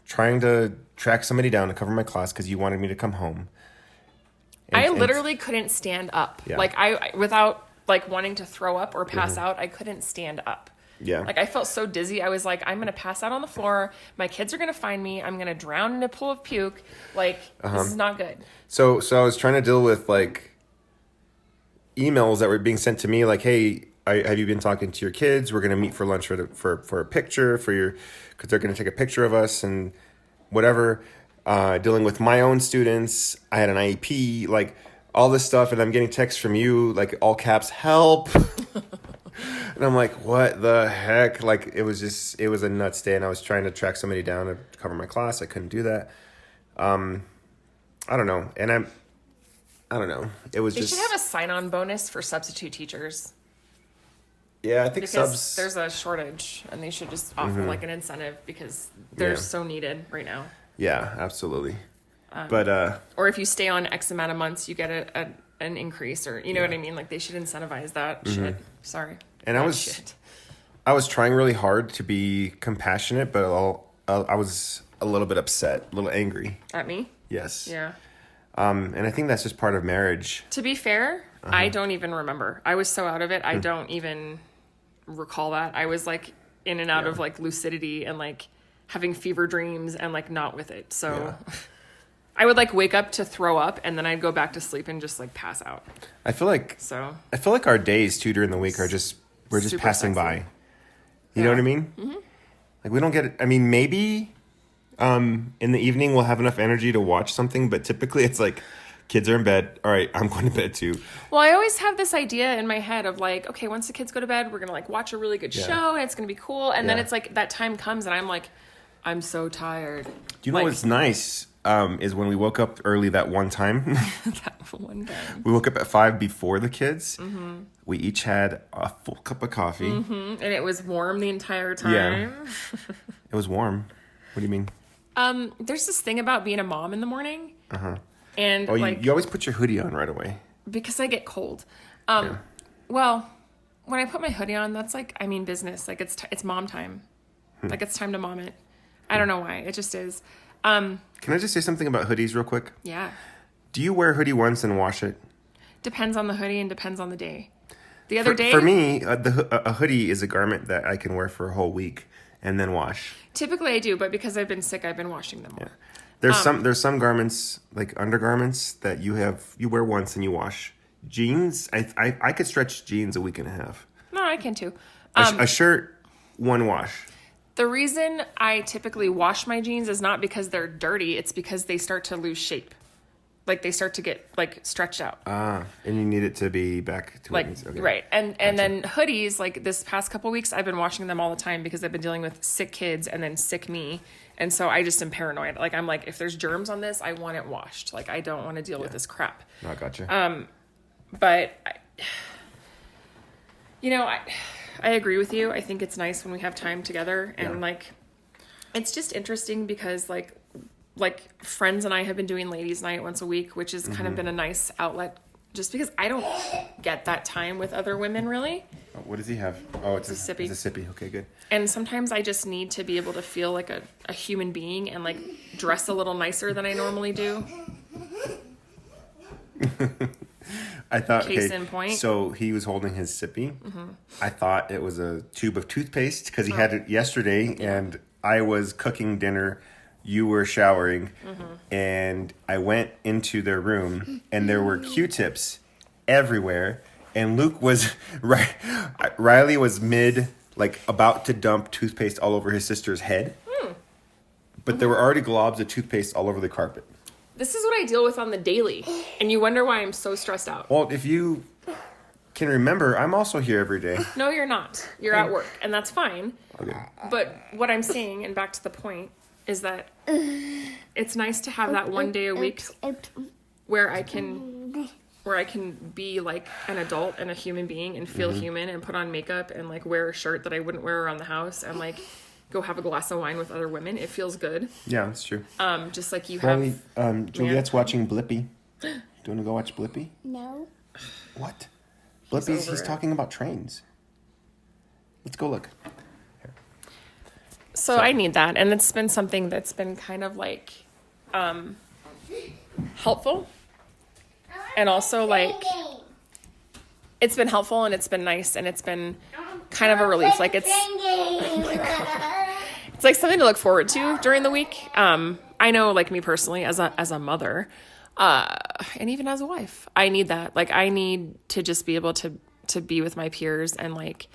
Trying to track somebody down to cover my class because you wanted me to come home. I literally couldn't stand up. Yeah. Like I without like wanting to throw up or pass out, I couldn't stand up. Yeah. Like I felt so dizzy. I was like, I'm gonna pass out on the floor. My kids are gonna find me. I'm gonna drown in a pool of puke. Like this is not good. So I was trying to deal with like emails that were being sent to me, like, "Hey, have you been talking to your kids? We're gonna meet for lunch for a picture because they're gonna take a picture of us and whatever." Dealing with my own students, I had an IEP, like all this stuff, and I'm getting texts from you, like all caps, "Help!" And I'm like, "What the heck?" Like it was a nuts day, and I was trying to track somebody down to cover my class. I couldn't do that. I don't know, and I don't know. It was They just should have a sign-on bonus for substitute teachers yeah. I think because subs. there's a shortage, and they should just offer like an incentive because they're Yeah. so needed right now. Yeah, absolutely. But Or if you stay on X amount of months, you get an increase, or you know what I mean. Like they should incentivize that shit. Sorry. And I That was- shit. I was trying really hard to be compassionate, but I was a little bit upset, a little angry. At me. Yes. Yeah. And I think that's just part of marriage. To be fair, I don't even remember. I was so out of it. I don't even recall that. I was like in and out of like lucidity and like having fever dreams and like not with it. So I would like wake up to throw up and then I'd go back to sleep and just like pass out. I feel like So our days too during the week are just we're just Super passing sexy. by. You know what I mean? Mm-hmm. Like we don't get it. I mean, maybe in the evening we'll have enough energy to watch something, but typically it's like kids are in bed. All right, I'm going to bed too. well, I always have this idea in my head of like, okay, once the kids go to bed, we're gonna like watch a really good show and it's gonna be cool. And then Yeah. it's like that time comes and I'm like, I'm so tired. Do you know Like- what's nice is when we woke up early that one time. That one time. We woke up at 5 before the kids. Mm-hmm. We each had a full cup of coffee. And it was warm the entire time. It was warm. What do you mean? There's this thing about being a mom in the morning. And Oh, like, you always put your hoodie on right away. because I get cold. Well, when I put my hoodie on, that's like, I mean, business. Like it's mom time. Like it's time to mom it. I don't know why. It just is. Can I just say something about hoodies real quick? Yeah. Do you wear a hoodie once and wash it? Depends on the hoodie and depends on the day. The other day, For me, a hoodie is a garment that I can wear for a whole week and then wash. typically I do, but because I've been sick, I've been washing them more. There's some garments, like undergarments, that you wear once and you wash. Jeans, I could stretch jeans a week and a half. No, I can too. A shirt, one wash. The reason I typically wash my jeans is not because they're dirty. It's because they start to lose shape. Like they start to get like stretched out. And you need it to be back to Like, what it needs- okay. right. And then hoodies, like this past couple weeks, I've been washing them all the time because I've been dealing with sick kids and then sick me. And so I just am paranoid. Like, I'm like, if there's germs on this, I want it washed. Like, I don't want to deal with this crap. No, I gotcha. But, I agree with you. I think it's nice when we have time together. And, like, it's just interesting because, like friends and I have been doing ladies' night once a week, which has kind of been a nice outlet just because I don't get that time with other women, really. Oh, what does he have? Oh, it's a sippy. It's a sippy. Okay, good. And sometimes I just need to be able to feel like a human being and, like, dress a little nicer than I normally do. I thought, Case okay, in point. so he was holding his sippy. I thought it was a tube of toothpaste because he had it yesterday, and I was cooking dinner. You were showering, and I went into their room, and there were Q-tips everywhere. And Luke was Riley was like about to dump toothpaste all over his sister's head, but there were already globs of toothpaste all over the carpet. This is what I deal with on the daily. And you wonder why I'm so stressed out. Well, if you can remember, I'm also here every day. No, you're not. You're at work, and that's fine. Okay. But what I'm saying, and back to the point, is that it's nice to have that one day a week where I can be like an adult and a human being and feel human and put on makeup and like wear a shirt that I wouldn't wear around the house and like go have a glass of wine with other women. It feels good. Yeah, that's true. Just like you Riley, have. Juliet's watching Blippi. Do you want to go watch Blippi? No. What? over He's it. talking about trains. Let's go look. So I need that, and it's been something that's been kind of like helpful, and also like it's been helpful and it's been nice and it's been kind of a relief. Like it's like something to look forward to during the week. I know, like me personally, as a mother, and even as a wife, I need that. Like I need to just be able to be with my peers and like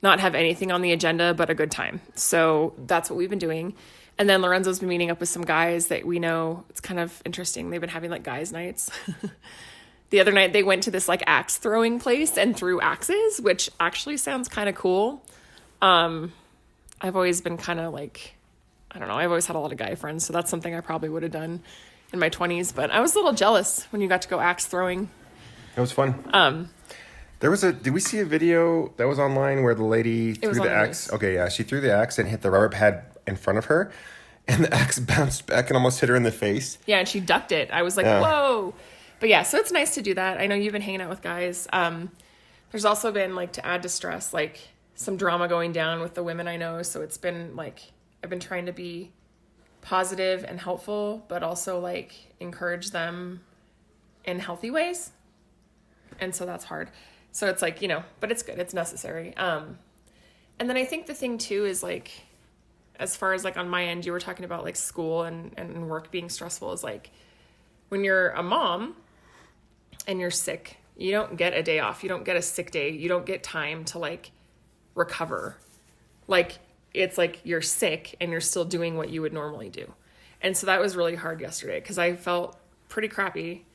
not have anything on the agenda but a good time. So that's what we've been doing. And then Lorenzo's been meeting up with some guys that we know. It's kind of interesting. They've been having like guys' nights. The other night they went to this like axe throwing place and threw axes, which actually sounds kind of cool. I've always been kind of like, I don't know, I've always had a lot of guy friends, so that's something I probably would have done in my 20s, but I was a little jealous when you got to go axe throwing. It was fun. Did we see a video that was online where the lady threw was on the the axe? news. Okay, yeah, she threw the axe and hit the rubber pad in front of her, and the axe bounced back and almost hit her in the face. Yeah, and she ducked it. I was like, Yeah. whoa. But yeah, so it's nice to do that. I know you've been hanging out with guys. There's also been, like, to add to stress, like, some drama going down with the women I know. So it's been, like, I've been trying to be positive and helpful, but also, like, encourage them in healthy ways. And so that's hard. So it's like, but it's good. It's necessary. And then I think the thing, too, is, like, as far as, like, on my end, you were talking about, like, school and work being stressful is, like, when you're a mom and you're sick, you don't get a day off. You don't get a sick day. You don't get time to like recover. Like it's like you're sick and you're still doing what you would normally do. And so that was really hard yesterday because I felt pretty crappy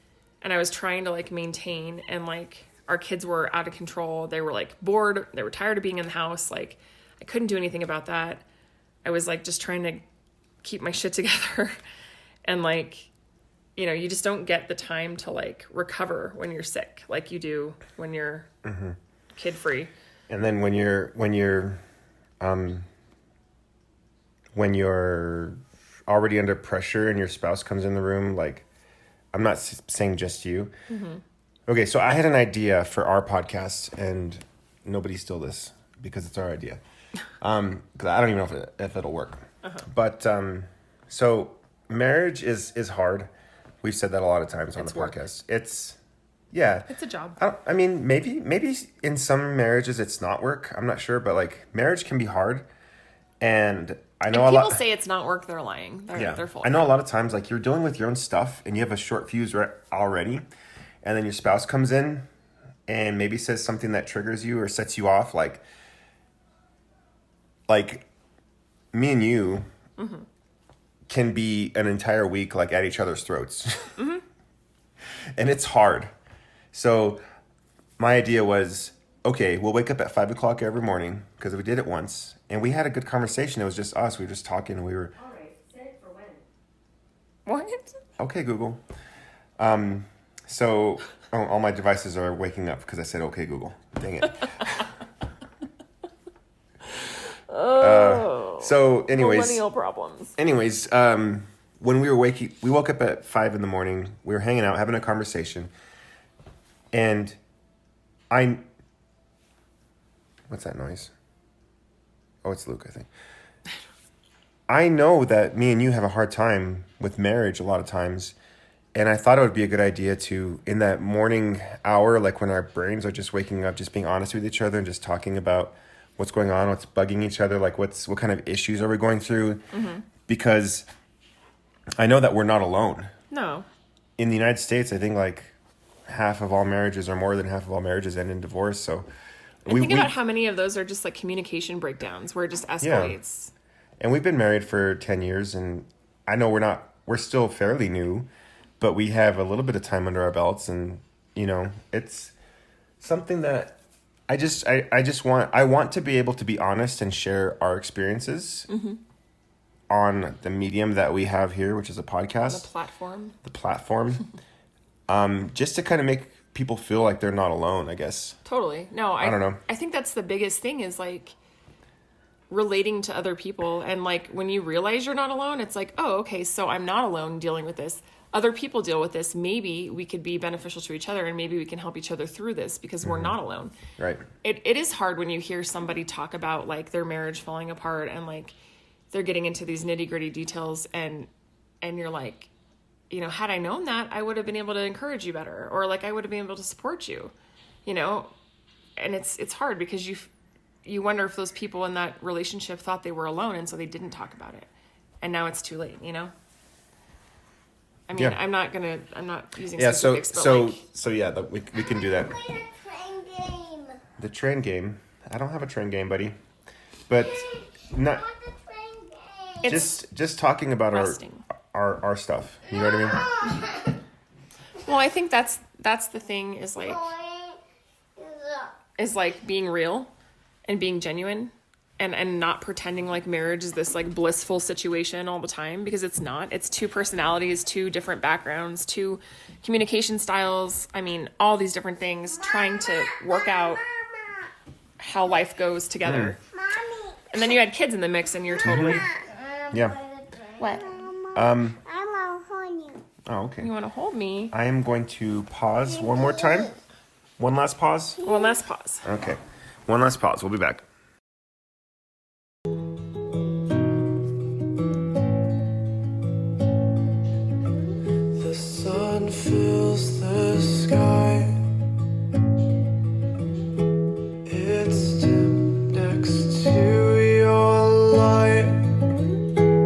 and I was trying to like maintain and like our kids were out of control. They were like bored. They were tired of being in the house. Like I couldn't do anything about that. I was like just trying to keep my shit together and like, you just don't get the time to like recover when you're sick like you do when you're kid free. And then when you're already under pressure and your spouse comes in the room, like, I'm not saying just you. Okay, so I had an idea for our podcast, and nobody steal this because it's our idea. Because I don't even know if it'll work. But so marriage is hard. We've said that a lot of times on the podcast. It's It's a job. I mean, maybe in some marriages it's not work. I'm not sure, but like marriage can be hard, and I know If a lot. people say it's not work, they're lying. They're full. I know a lot of times like you're dealing with your own stuff and you have a short fuse already, and then your spouse comes in and maybe says something that triggers you or sets you off. Like me and you can be an entire week like at each other's throats, and it's hard. So my idea was, okay, we'll wake up at 5 o'clock every morning because we did it once and we had a good conversation. It was just us. We were just talking and we were. All right, set it for when? What? Okay, Google. So all my devices are waking up because I said, okay, Google. Dang it. So Millennial problems. When we woke up at 5 in the morning. We were hanging out, having a conversation. And what's that noise? Oh, it's Luke, I think. I know that me and you have a hard time with marriage a lot of times. And I thought it would be a good idea to, in that morning hour, like when our brains are just waking up, just being honest with each other and just talking about what's going on, what's bugging each other, like what kind of issues are we going through? Because I know that we're not alone. No. In the United States, I think like half of all marriages or more than half of all marriages end in divorce. So Think about how many of those are just like communication breakdowns where it just escalates. And we've been married for 10 years, and I know we're still fairly new, but we have a little bit of time under our belts, and you know, it's something that I want to be able to be honest and share our experiences on the medium that we have here, which is a podcast. The platform. Just to kind of make people feel like they're not alone, I guess. Totally. No, I don't know. I think that's the biggest thing is like relating to other people. And like when you realize you're not alone, it's like, oh, okay, so I'm not alone dealing with this. Other people deal with this. Maybe we could be beneficial to each other and maybe we can help each other through this because we're not alone. Right. It is hard when you hear somebody talk about like their marriage falling apart and like they're getting into these nitty-gritty details and you're like, you know, had I known that, I would have been able to encourage you better, or like I would have been able to support you, you know. And it's hard because you wonder if those people in that relationship thought they were alone and so they didn't talk about it, and now it's too late, you know. I mean, I'm not using specifics, so yeah, we can do that. Play the train game. The train game. I don't have a train game, buddy, but not Not the train game. just talking about resting. our stuff. You know what I mean? Well, I think that's the thing is like being real and being genuine and not pretending like marriage is this like blissful situation all the time, because it's not. It's two personalities, two different backgrounds, two communication styles. I mean, all these different things trying to work out how life goes together. Mommy. And then you had kids in the mix and you're totally... Yeah. What? I want to hold you. Oh, okay. You want to hold me? I am going to pause one more time. One last pause. One last pause. Okay. One last pause. We'll be back. The sun fills the sky. It's dim next to your light,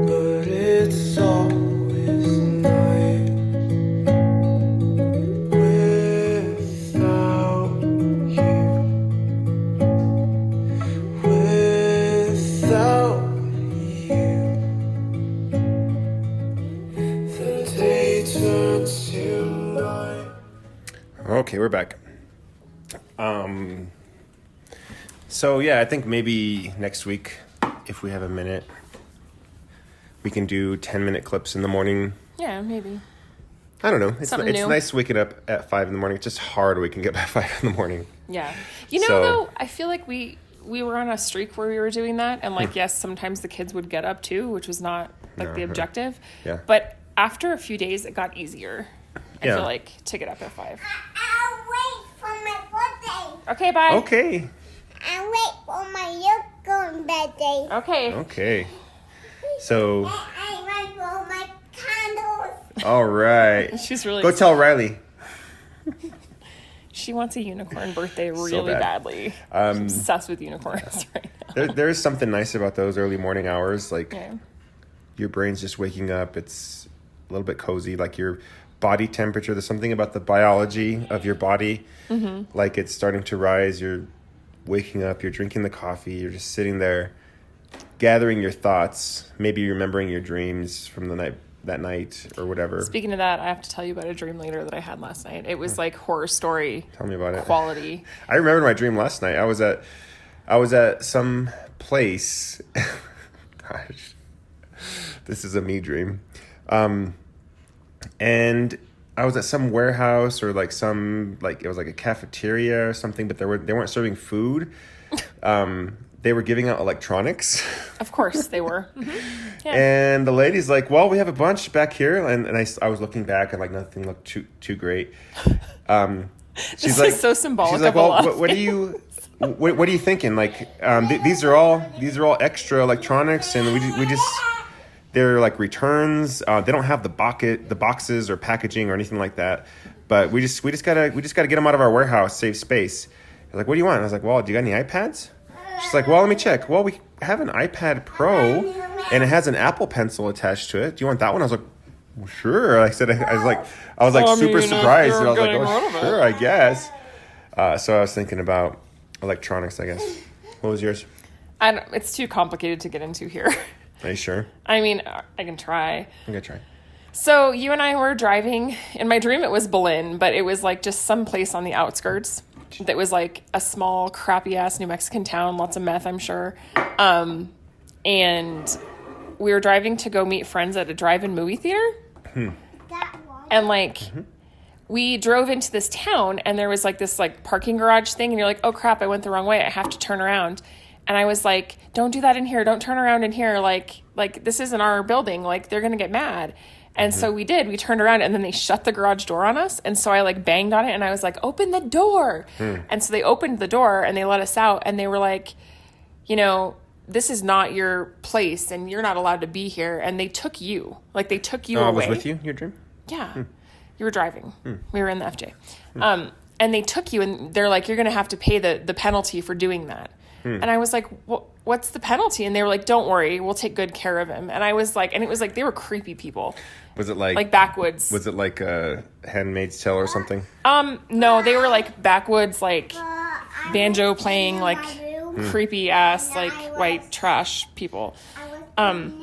but it's always night without you. Without you, the day turns to night. Okay, we're back. So yeah, I think maybe next week, if we have a minute, we can do 10-minute clips in the morning. Yeah, maybe. I don't know. It's Something new. nice waking up at 5 in the morning. It's just hard waking up at 5 in the morning. Yeah. You know, So- though, I feel like we were on a streak where we were doing that. And, like, yes, sometimes the kids would get up, too, which was not like the objective. Yeah. But after a few days, it got easier. I Yeah. feel like to get up at 5. I'll wait for my birthday. Okay, bye. Okay. I'll wait for my unicorn birthday. Okay. Okay. So, I wait for my candles. all right. She's really Go tell Riley. She wants a unicorn birthday really bad. badly. She's obsessed with unicorns right now. There is something nice about those early morning hours. Like, Yeah. your brain's just waking up. It's a little bit cozy. Like, your body temperature. There's something about the biology of your body. Mm-hmm. Like, it's starting to rise. You're waking up. You're drinking the coffee. You're just sitting there, gathering your thoughts. Maybe remembering your dreams from that night or whatever. Speaking of that, I have to tell you about a dream later that I had last night. It was like horror story Tell me about it. quality. I remember my dream last night. I was at some place. Gosh, this is a me dream. And I was at some warehouse or like it was like a cafeteria or something, but they weren't serving food. They were giving out electronics. Of course they were. Mhm. Yeah. And the lady's like, well, we have a bunch back here. And I was looking back and like nothing looked too great. She's This is so symbolic She's like, of a well, lot of what are you thinking? Like, these are all extra electronics, and we just they're like returns. They don't have the boxes or packaging or anything like that. But we just gotta get them out of our warehouse, save space. I was like, what do you want? I was like, well, do you got any iPads? She's like, well, let me check. Well, we have an iPad Pro, and it has an Apple Pencil attached to it. Do you want that one? I was like, well, sure. I said, I was like Well, I super mean, if surprised. And I you're was like, getting rid oh, of it. sure, I guess. So I was thinking about electronics, I guess. What was yours? It's too complicated to get into here. Are you sure? I mean, I can try. I'm gonna try. So you and I were driving. In my dream, it was Berlin, but it was like just some place on the outskirts that was like a small, crappy-ass New Mexican town, lots of meth, I'm sure. And we were driving to go meet friends at a drive-in movie theater. That one. And like, we drove into this town, and there was like this like parking garage thing, and you're like, oh crap, I went the wrong way. I have to turn around. And I was like, don't do that in here. Don't turn around in here. Like this isn't our building. Like, they're going to get mad. And so we did. We turned around, and then they shut the garage door on us. And so I like banged on it, and I was like, open the door. And so they opened the door, and they let us out, and they were like, you know, this is not your place, and you're not allowed to be here. And they took you. Like, they took you I away. was with you. Your dream. Yeah. You were driving. We were in the FJ. And they took you, and they're like, you're going to have to pay the penalty for doing that. And I was like, what's the penalty? And they were like, don't worry, we'll take good care of him. And I was like, and it was like, they were creepy people, Was it like backwoods. Was it like a Handmaid's Tale or something? No, they were like backwoods, like I banjo was playing, in like my room. creepy ass, like I was- white trash people. I was in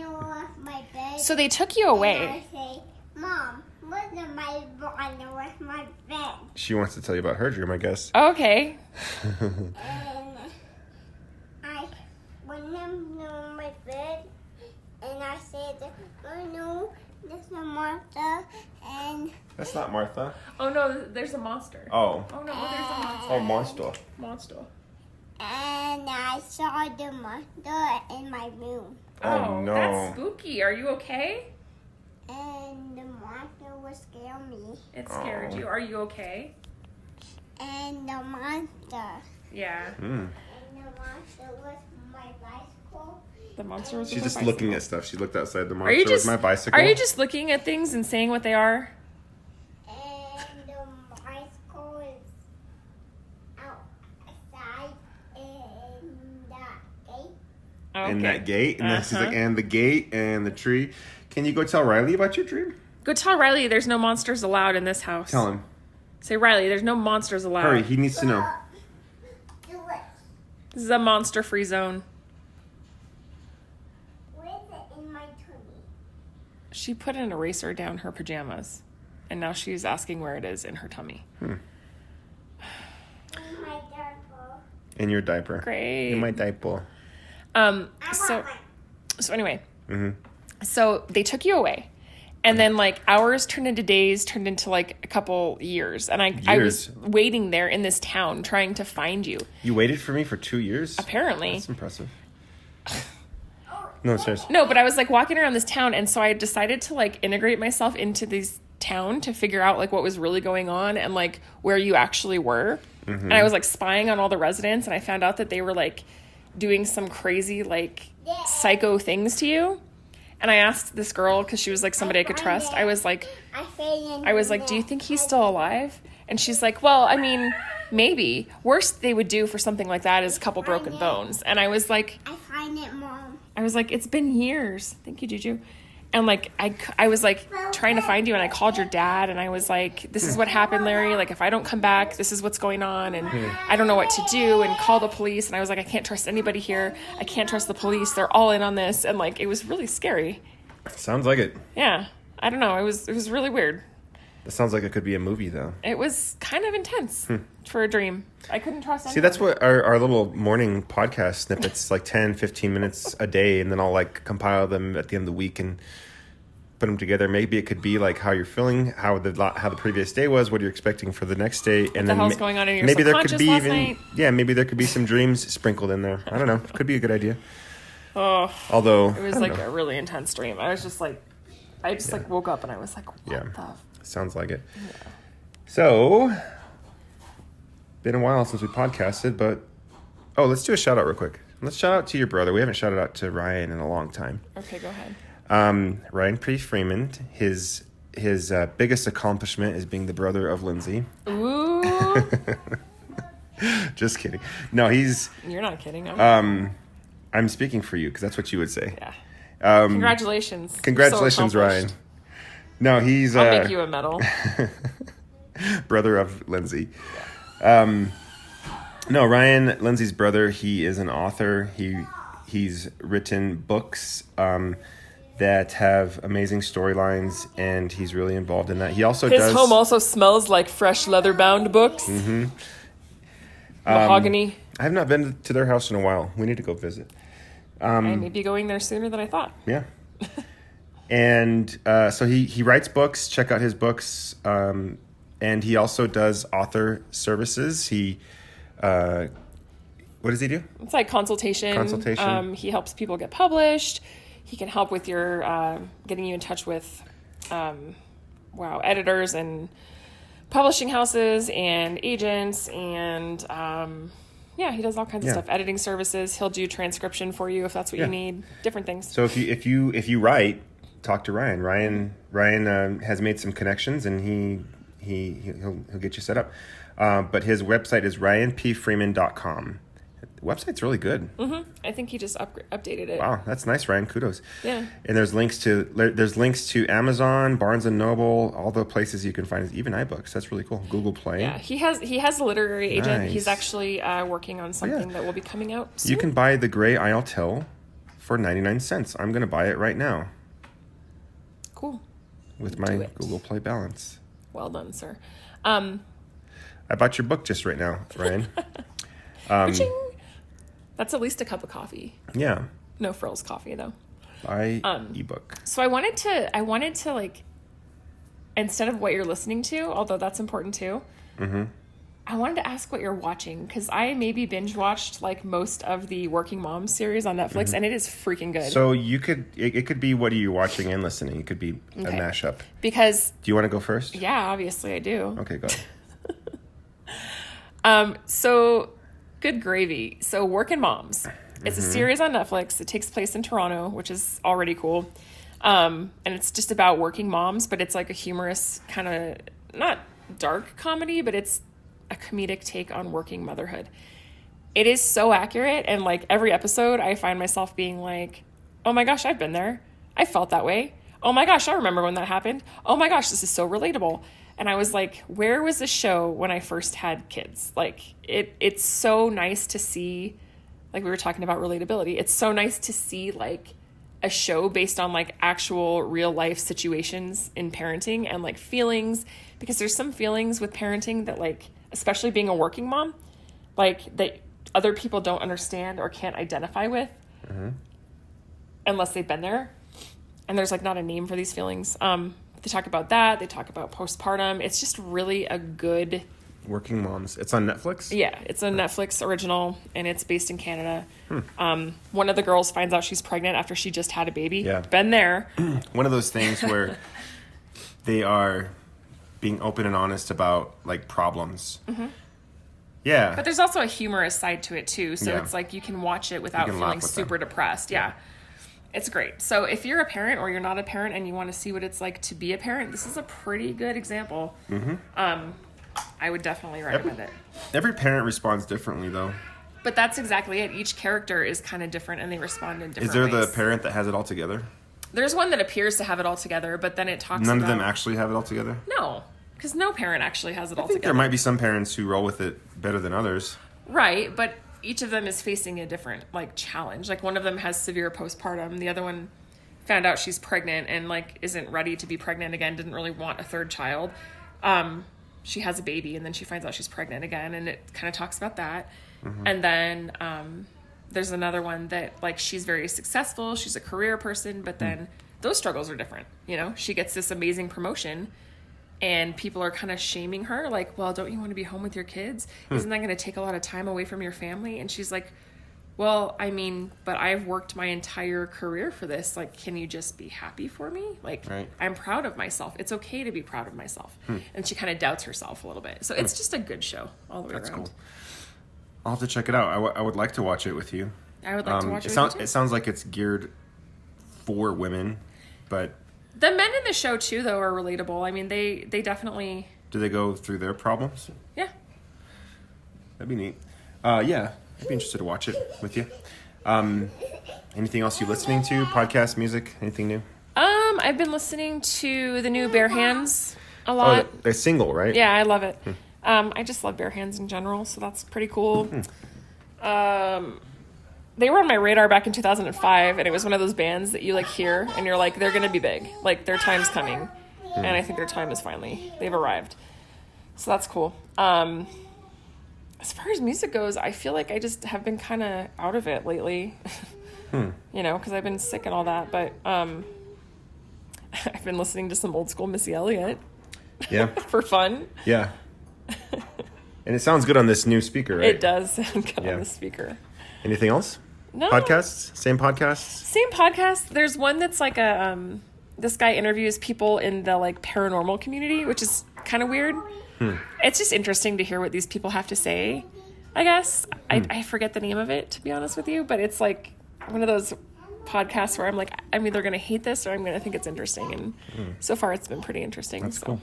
my bed. So they took you And away. I say, Mom, what's in my bottle with my bed? She wants to tell you about her dream, I guess. Okay. And I went in my bed, and I said, oh no, there's no Martha. And That's not Martha. Oh no, there's a monster. Oh. Oh no, there's a monster. Oh, monster. Monster. and I saw the monster in my room. Oh, no. That's spooky. Are you okay? And the monster was scaring me. It scared Oh. you. Are you okay? And the monster. Yeah. And the monster was my bicycle. The monster was. She's with just the bicycle. looking at stuff. She looked outside the Are monster you just with my bicycle. Are you just looking at things and saying what they are? And the bicycle is outside in the gate. Okay. in that gate? And then she's like, Uh-huh. and the gate and the tree. Can you go tell Riley about your dream? Go tell Riley there's no monsters allowed in this house. Tell him. Say, Riley, there's no monsters allowed. Hurry, he needs to know. Do it. This is a monster-free zone. Where is it in my tummy? She put an eraser down her pajamas, and now she's asking where it is in her tummy. In my diaper. In your diaper. Great. In my diaper. So anyway, so they took you away, and then like hours turned into days, turned into like a couple years, and I was Years? waiting there in this town trying to find you. You waited for me for 2 years? Apparently, That's impressive. No, seriously. No, but I was like walking around this town, and so I decided to like integrate myself into this town to figure out like what was really going on and like where you actually were. And I was like spying on all the residents, and I found out that they were like doing some crazy like psycho things to you. And I asked this girl, because she was like somebody I could trust. I was like, do you think he's still alive? And she's like, well, I mean, maybe. Worst they would do for something like that is a couple broken bones. And I was like, I find it, Mom. I was like, it's been years. Thank you, Juju. And like, I was like trying to find you, and I called your dad, and I was like, this is what happened, Larry. Like, if I don't come back, this is what's going on, and I don't know what to do, and call the police. And I was like, I can't trust anybody here. I can't trust the police. They're all in on this. And like, it was really scary. Sounds like it. Yeah. I don't know. It was really weird. That sounds like it could be a movie, though. It was kind of intense for a dream. I couldn't trust anyone. See, that's what our little morning podcast snippets, like 10, 15 minutes a day, and then I'll like compile them at the end of the week and put them together. Maybe it could be like how you're feeling, how the previous day was, what you're expecting for the next day, and the hell's going on in your maybe there could subconscious be last even night? maybe there could be some dreams sprinkled in there. I don't know. Could be a good idea. Oh, Although it was like a really intense dream. I was just like, like woke up and I was like, what Yeah. the? Sounds like it. Yeah. So, been a while since we podcasted, but let's do a shout out real quick. Let's shout out to your brother. We haven't shouted out to Ryan in a long time. Okay, go ahead. Ryan P. Freeman. His biggest accomplishment is being the brother of Lindsay. Ooh. Just kidding. No, You're not kidding. I'm speaking for you because that's what you would say. Yeah. Congratulations. Congratulations, So Ryan. No, he's I'll make you a medal. brother of Lindsay. No, Ryan, Lindsay's brother. He is an author. He's written books that have amazing storylines, and he's really involved in that. He also His home also smells like fresh leather-bound books. Mm-hmm. Mahogany. I have not been to their house in a while. We need to go visit. I may be going there sooner than I thought. Yeah. And so he writes books. Check out his books. And he also does author services. What does he do? It's like consultation. He helps people get published. He can help with your getting you in touch with editors and publishing houses and agents, and he does all kinds of stuff. Editing services. He'll do transcription for you if that's what you need. Different things. So if you write, talk to Ryan. Ryan has made some connections, and he'll get you set up. But his website is ryanpfreeman.com. The website's really good. Mm-hmm. I think he just updated it. Wow, that's nice, Ryan. Kudos. Yeah. And there's links to Amazon, Barnes and Noble, all the places you can find, even iBooks. That's really cool. Google Play. Yeah, he has a literary agent. Nice. He's actually working on something that will be coming out soon. You can buy The Gray Isle Tale for 99 cents. I'm going to buy it right now. Cool. With my Google Play balance. Well done, sir. I bought your book just right now, Ryan. That's at least a cup of coffee. Yeah. No frills coffee though. Buy ebook. So I wanted to like, instead of what you're listening to, although that's important too. Mm-hmm. I wanted to ask what you're watching, because I maybe binge watched like most of the Working Moms series on Netflix, and it is freaking good. So it could be what are you watching and listening. It could be a mashup. Because do you want to go first? Yeah, obviously I do. Okay, go ahead. So Good Gravy. So Working Moms. It's a series on Netflix. It takes place in Toronto, which is already cool. And it's just about working moms, but it's like a humorous kind of, not dark comedy, but it's a comedic take on working motherhood. It is so accurate, and like every episode I find myself being like, oh my gosh, I've been there. I felt that way. Oh my gosh, I remember when that happened. Oh my gosh, this is so relatable. And I was like, where was this show when I first had kids? Like it's so nice to see, like we were talking about relatability. It's so nice to see like a show based on like actual real life situations in parenting and like feelings, because there's some feelings with parenting that like, especially being a working mom, like that other people don't understand or can't identify with unless they've been there. And there's like not a name for these feelings. They talk about that. They talk about postpartum. It's just really a good Working Moms. It's on Netflix? Yeah, it's a Netflix original, and it's based in Canada. One of the girls finds out she's pregnant after she just had a baby. Yeah. Been there. One of those things where they are being open and honest about, like, problems. Yeah. But there's also a humorous side to it, too. So Yeah. it's like you can watch it without can laugh feeling with super depressed. Yeah. It's great. So if you're a parent or you're not a parent and you want to see what it's like to be a parent, this is a pretty good example. I would definitely recommend it. Every parent responds differently, though. But that's exactly it. Each character is kind of different and they respond in different Is there ways. the parent that has it all together? There's one that appears to have it all together, but then it talks None about... of them actually have it all together? No, because no parent actually has it all I think together. there might be some parents who roll with it better than others. Right, but each of them is facing a different, like, challenge. Like, one of them has severe postpartum. The other one found out she's pregnant and, like, isn't ready to be pregnant again, didn't really want a third child. She has a baby, and then she finds out she's pregnant again, and it kind of talks about that. And then there's another one that, like, she's very successful. She's a career person, but then those struggles are different. You know, she gets this amazing promotion, and people are kind of shaming her, like, well, don't you want to be home with your kids? Isn't that going to take a lot of time away from your family? And she's like, well, I mean, but I've worked my entire career for this. Like, can you just be happy for me? Like, Right. I'm proud of myself. It's okay to be proud of myself. And she kind of doubts herself a little bit. So it's just a good show all the way That's around. cool. I'll have to check it out. I would like to watch it with you. I would like to watch it sounds, with you too. It sounds like it's geared for women, but The men in the show, too, though, are relatable. I mean, they definitely... do they go through their problems? Yeah. That'd be neat. Yeah, I'd be interested to watch it with you. Anything else you listening to? Podcast, music, anything new? I've been listening to the new Bare Hands a lot. Oh, they're single, right? Yeah, I love it. I just love Bare Hands in general, so that's pretty cool. They were on my radar back in 2005, and it was one of those bands that you, like, hear, and you're like, they're going to be big. Like, their time's coming. And I think their time is finally, they've arrived. So that's cool. As far as music goes, I feel like I just have been kind of out of it lately. You know, because I've been sick and all that, but I've been listening to some old school Missy Elliott Yeah. for fun. Yeah. And it sounds good on this new speaker, right? It does sound good Yeah. on the speaker. Anything else? No. Podcasts? Same podcasts? Same podcast. There's one that's like a this guy interviews people in the, like, paranormal community, which is kind of weird. It's just interesting to hear what these people have to say, I guess. I forget the name of it, to be honest with you, but it's like one of those podcasts where I'm like, I'm either going to hate this or I'm going to think it's interesting. And so far it's been pretty interesting. That's so. cool.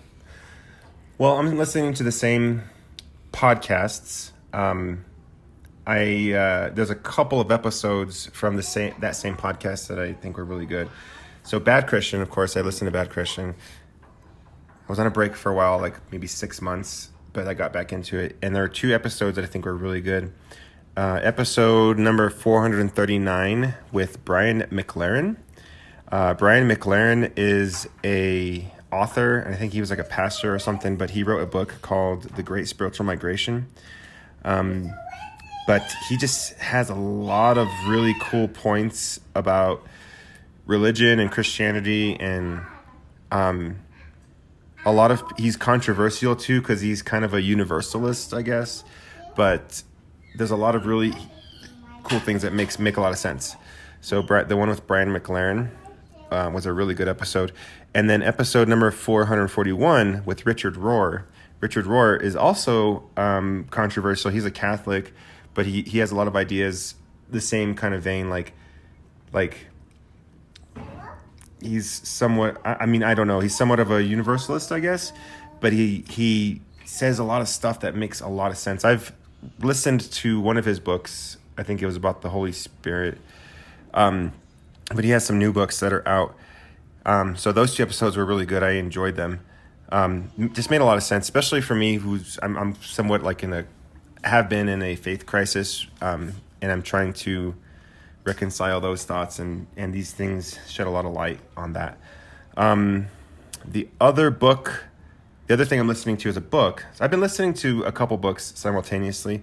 Well, I'm listening to the same podcasts. There's a couple of episodes from that same podcast that I think were really good. So Bad Christian, of course, I listened to Bad Christian. I was on a break for a while, like maybe 6 months, but I got back into it. And there are 2 episodes that I think were really good. Episode number 439 with Brian McLaren. Brian McLaren is a author, and I think he was like a pastor or something, but he wrote a book called The Great Spiritual Migration. But he just has a lot of really cool points about religion and Christianity, and he's controversial too because he's kind of a universalist, I guess. But there's a lot of really cool things that make a lot of sense. So the one with Brian McLaren was a really good episode. And then episode number 441 with Richard Rohr. Richard Rohr is also controversial. He's a Catholic, but he has a lot of ideas, the same kind of vein, like he's somewhat, I mean, I don't know, he's somewhat of a universalist, I guess, but he says a lot of stuff that makes a lot of sense. I've listened to one of his books. I think it was about the Holy Spirit. But he has some new books that are out. So those 2 episodes were really good. I enjoyed them. Just made a lot of sense, especially for me, I'm somewhat like have been in a faith crisis, and I'm trying to reconcile those thoughts, and these things shed a lot of light on that. The other thing I'm listening to is a book. So I've been listening to a couple books simultaneously.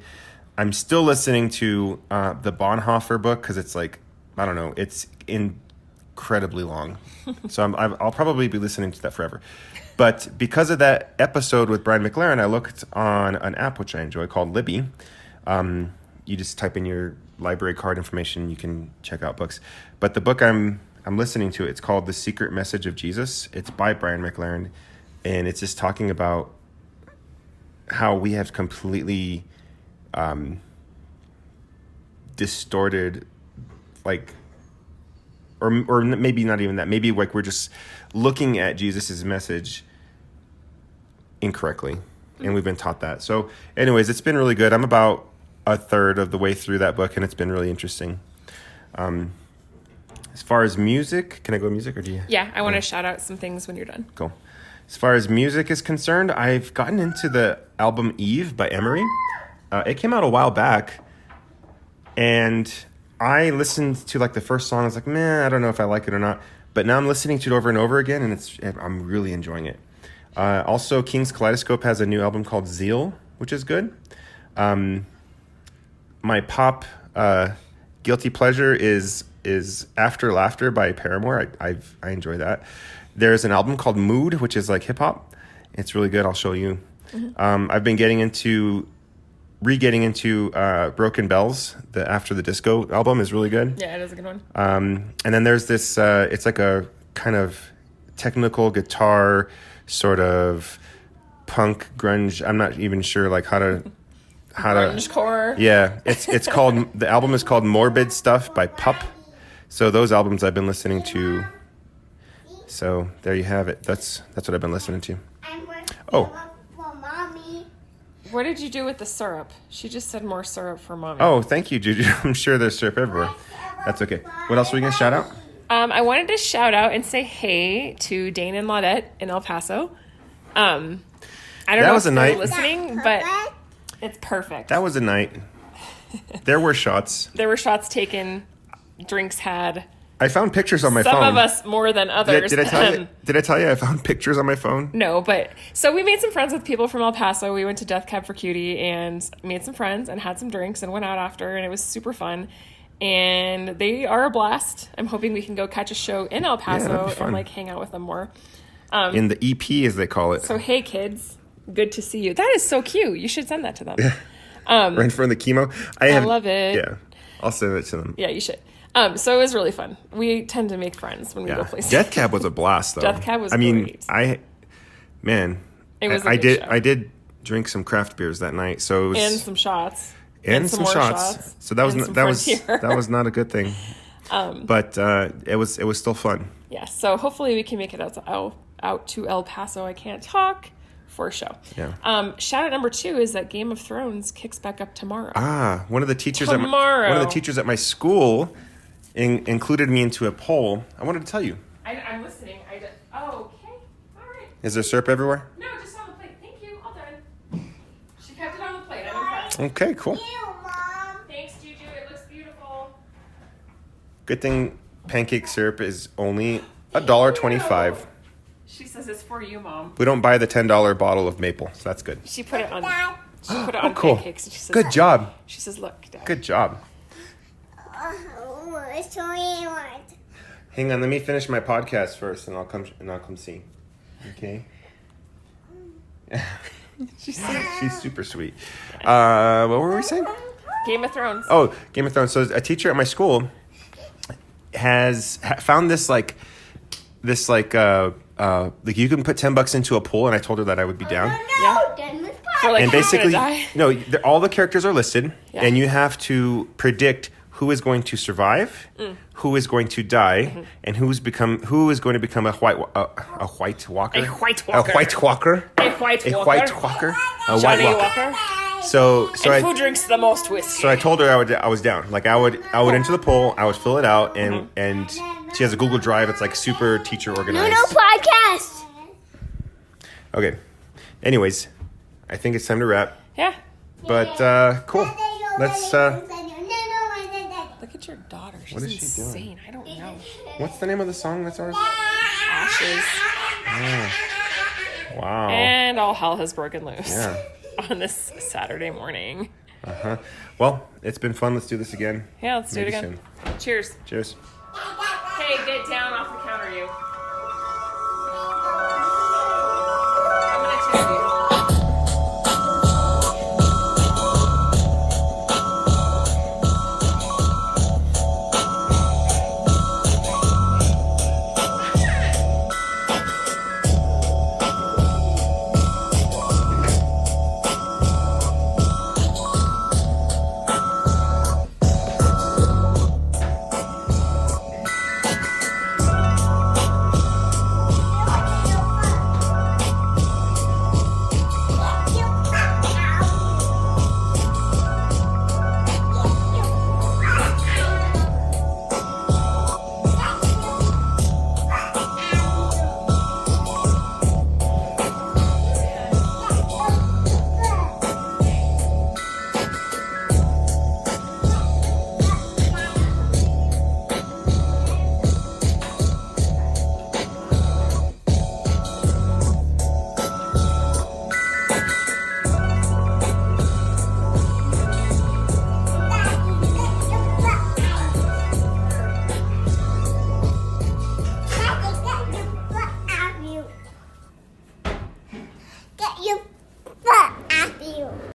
I'm still listening to the Bonhoeffer book because it's like, I don't know, it's in incredibly long. So I'll probably be listening to that forever. But because of that episode with Brian McLaren, I looked on an app which I enjoy called Libby. You just type in your library card information, you can check out books. But the book I'm listening to, it's called The Secret Message of Jesus. It's by Brian McLaren, and it's just talking about how we have completely distorted, like, or maybe not even that. Maybe like we're just looking at Jesus's message incorrectly, and we've been taught that. So, anyways, it's been really good. I'm about a third of the way through that book, and it's been really interesting. As far as music, can I go music or do you? Yeah, I want to shout out some things when you're done. Cool. As far as music is concerned, I've gotten into the album Eve by Emery. It came out a while back, and I listened to like the first song. I was like, man, I don't know if I like it or not. But now I'm listening to it over and over again, and I'm really enjoying it. Also, King's Kaleidoscope has a new album called Zeal, which is good. My pop guilty pleasure is After Laughter by Paramore. I enjoy that. There's an album called Mood, which is like hip hop. It's really good. I'll show you. Mm-hmm. I've been getting into Broken Bells. The After the Disco album is really good. Yeah, it is a good one. And then there's this, it's like a kind of technical guitar, sort of punk grunge. I'm not even sure like how to Grungecore. Yeah, it's called, the album is called Morbid Stuff by Pup. So those albums I've been listening to. So there you have it. That's what I've been listening to. Oh. For mommy. What did you do with the syrup? She just said more syrup for mommy. Oh, thank you, Juju. I'm sure there's syrup everywhere. That's okay. What else were you going to shout out? I wanted to shout out and say hey to Dane and Laudette in El Paso. I don't know was if a they're night. listening, but it's perfect. That was a night. There were shots. There were shots taken, drinks had. I found pictures on my phone. Some of us more than others. Did I tell you? Did I tell you I found pictures on my phone? No, but so we made some friends with people from El Paso. We went to Death Cab for Cutie and made some friends and had some drinks and went out after, and it was super fun. And they are a blast. I'm hoping we can go catch a show in El that'd Paso be fun. and like hang out with them more. In the EP, as they call it. So hey kids, good to see you. That is so cute. You should send that to them. Right in front of the chemo. I love it. Yeah, I'll send it to them. Yeah, you should. So it was really fun. We tend to make friends when we go places. Death Cab was a blast, though. Death Cab was I mean, great. It was a I good did. show. I did drink some craft beers that night, so it was, And some shots. and some more shots. So that was and some that was Frontier. that was not a good thing. But it was still fun. Yeah, so hopefully we can make it out to El Paso. I can't talk for a show. Yeah. Shout out number 2 is that Game of Thrones kicks back up tomorrow. One of the teachers Tomorrow. one of the teachers at my school included me into a poll. I wanted to tell you. I'm listening. Oh, okay. All right. Is there syrup everywhere? No, just on the plate. Thank you. All done. She kept it on the plate. I'm impressed. Okay, cool. You, Mom. Thanks, Juju. It looks beautiful. Good thing pancake syrup is only $1.25. She says it's for you, Mom. We don't buy the $10 bottle of maple, so that's good. She put it on. Dad. She put it on Cool. pancakes. And she says, Good job. She says, "Look, Dad." Good job. It's so hard. Hang on, let me finish my podcast first, and I'll come see. Okay. She's super sweet. What were we saying? Game of Thrones. Oh, Game of Thrones. So a teacher at my school has found this like you can put $10 into a pool, and I told her that I would be down. Yeah. For like And who's gonna basically, die? no, all the characters are listed, Yeah. and you have to predict who is going to survive, who is going to die, and who is going to become a white walker, A White Walker. a White Walker, A White Walker. a Johnny White Walker. Walker. So And who drinks the most whiskey? So I told her I was down. Like I would enter the poll, I would fill it out, and she has a Google Drive. It's like super teacher organized. No podcast. Okay. Anyways, I think it's time to wrap. Yeah. But cool. Let's. Look at your daughter. She's What is she doing? insane. I don't know. What's the name of the song that's ours? Ashes. Wow. And all hell has broken loose Yeah. on this Saturday morning. Well, it's been fun. Let's do this again. Yeah, let's do it Maybe again. soon. Cheers. Cheers. Hey, get down.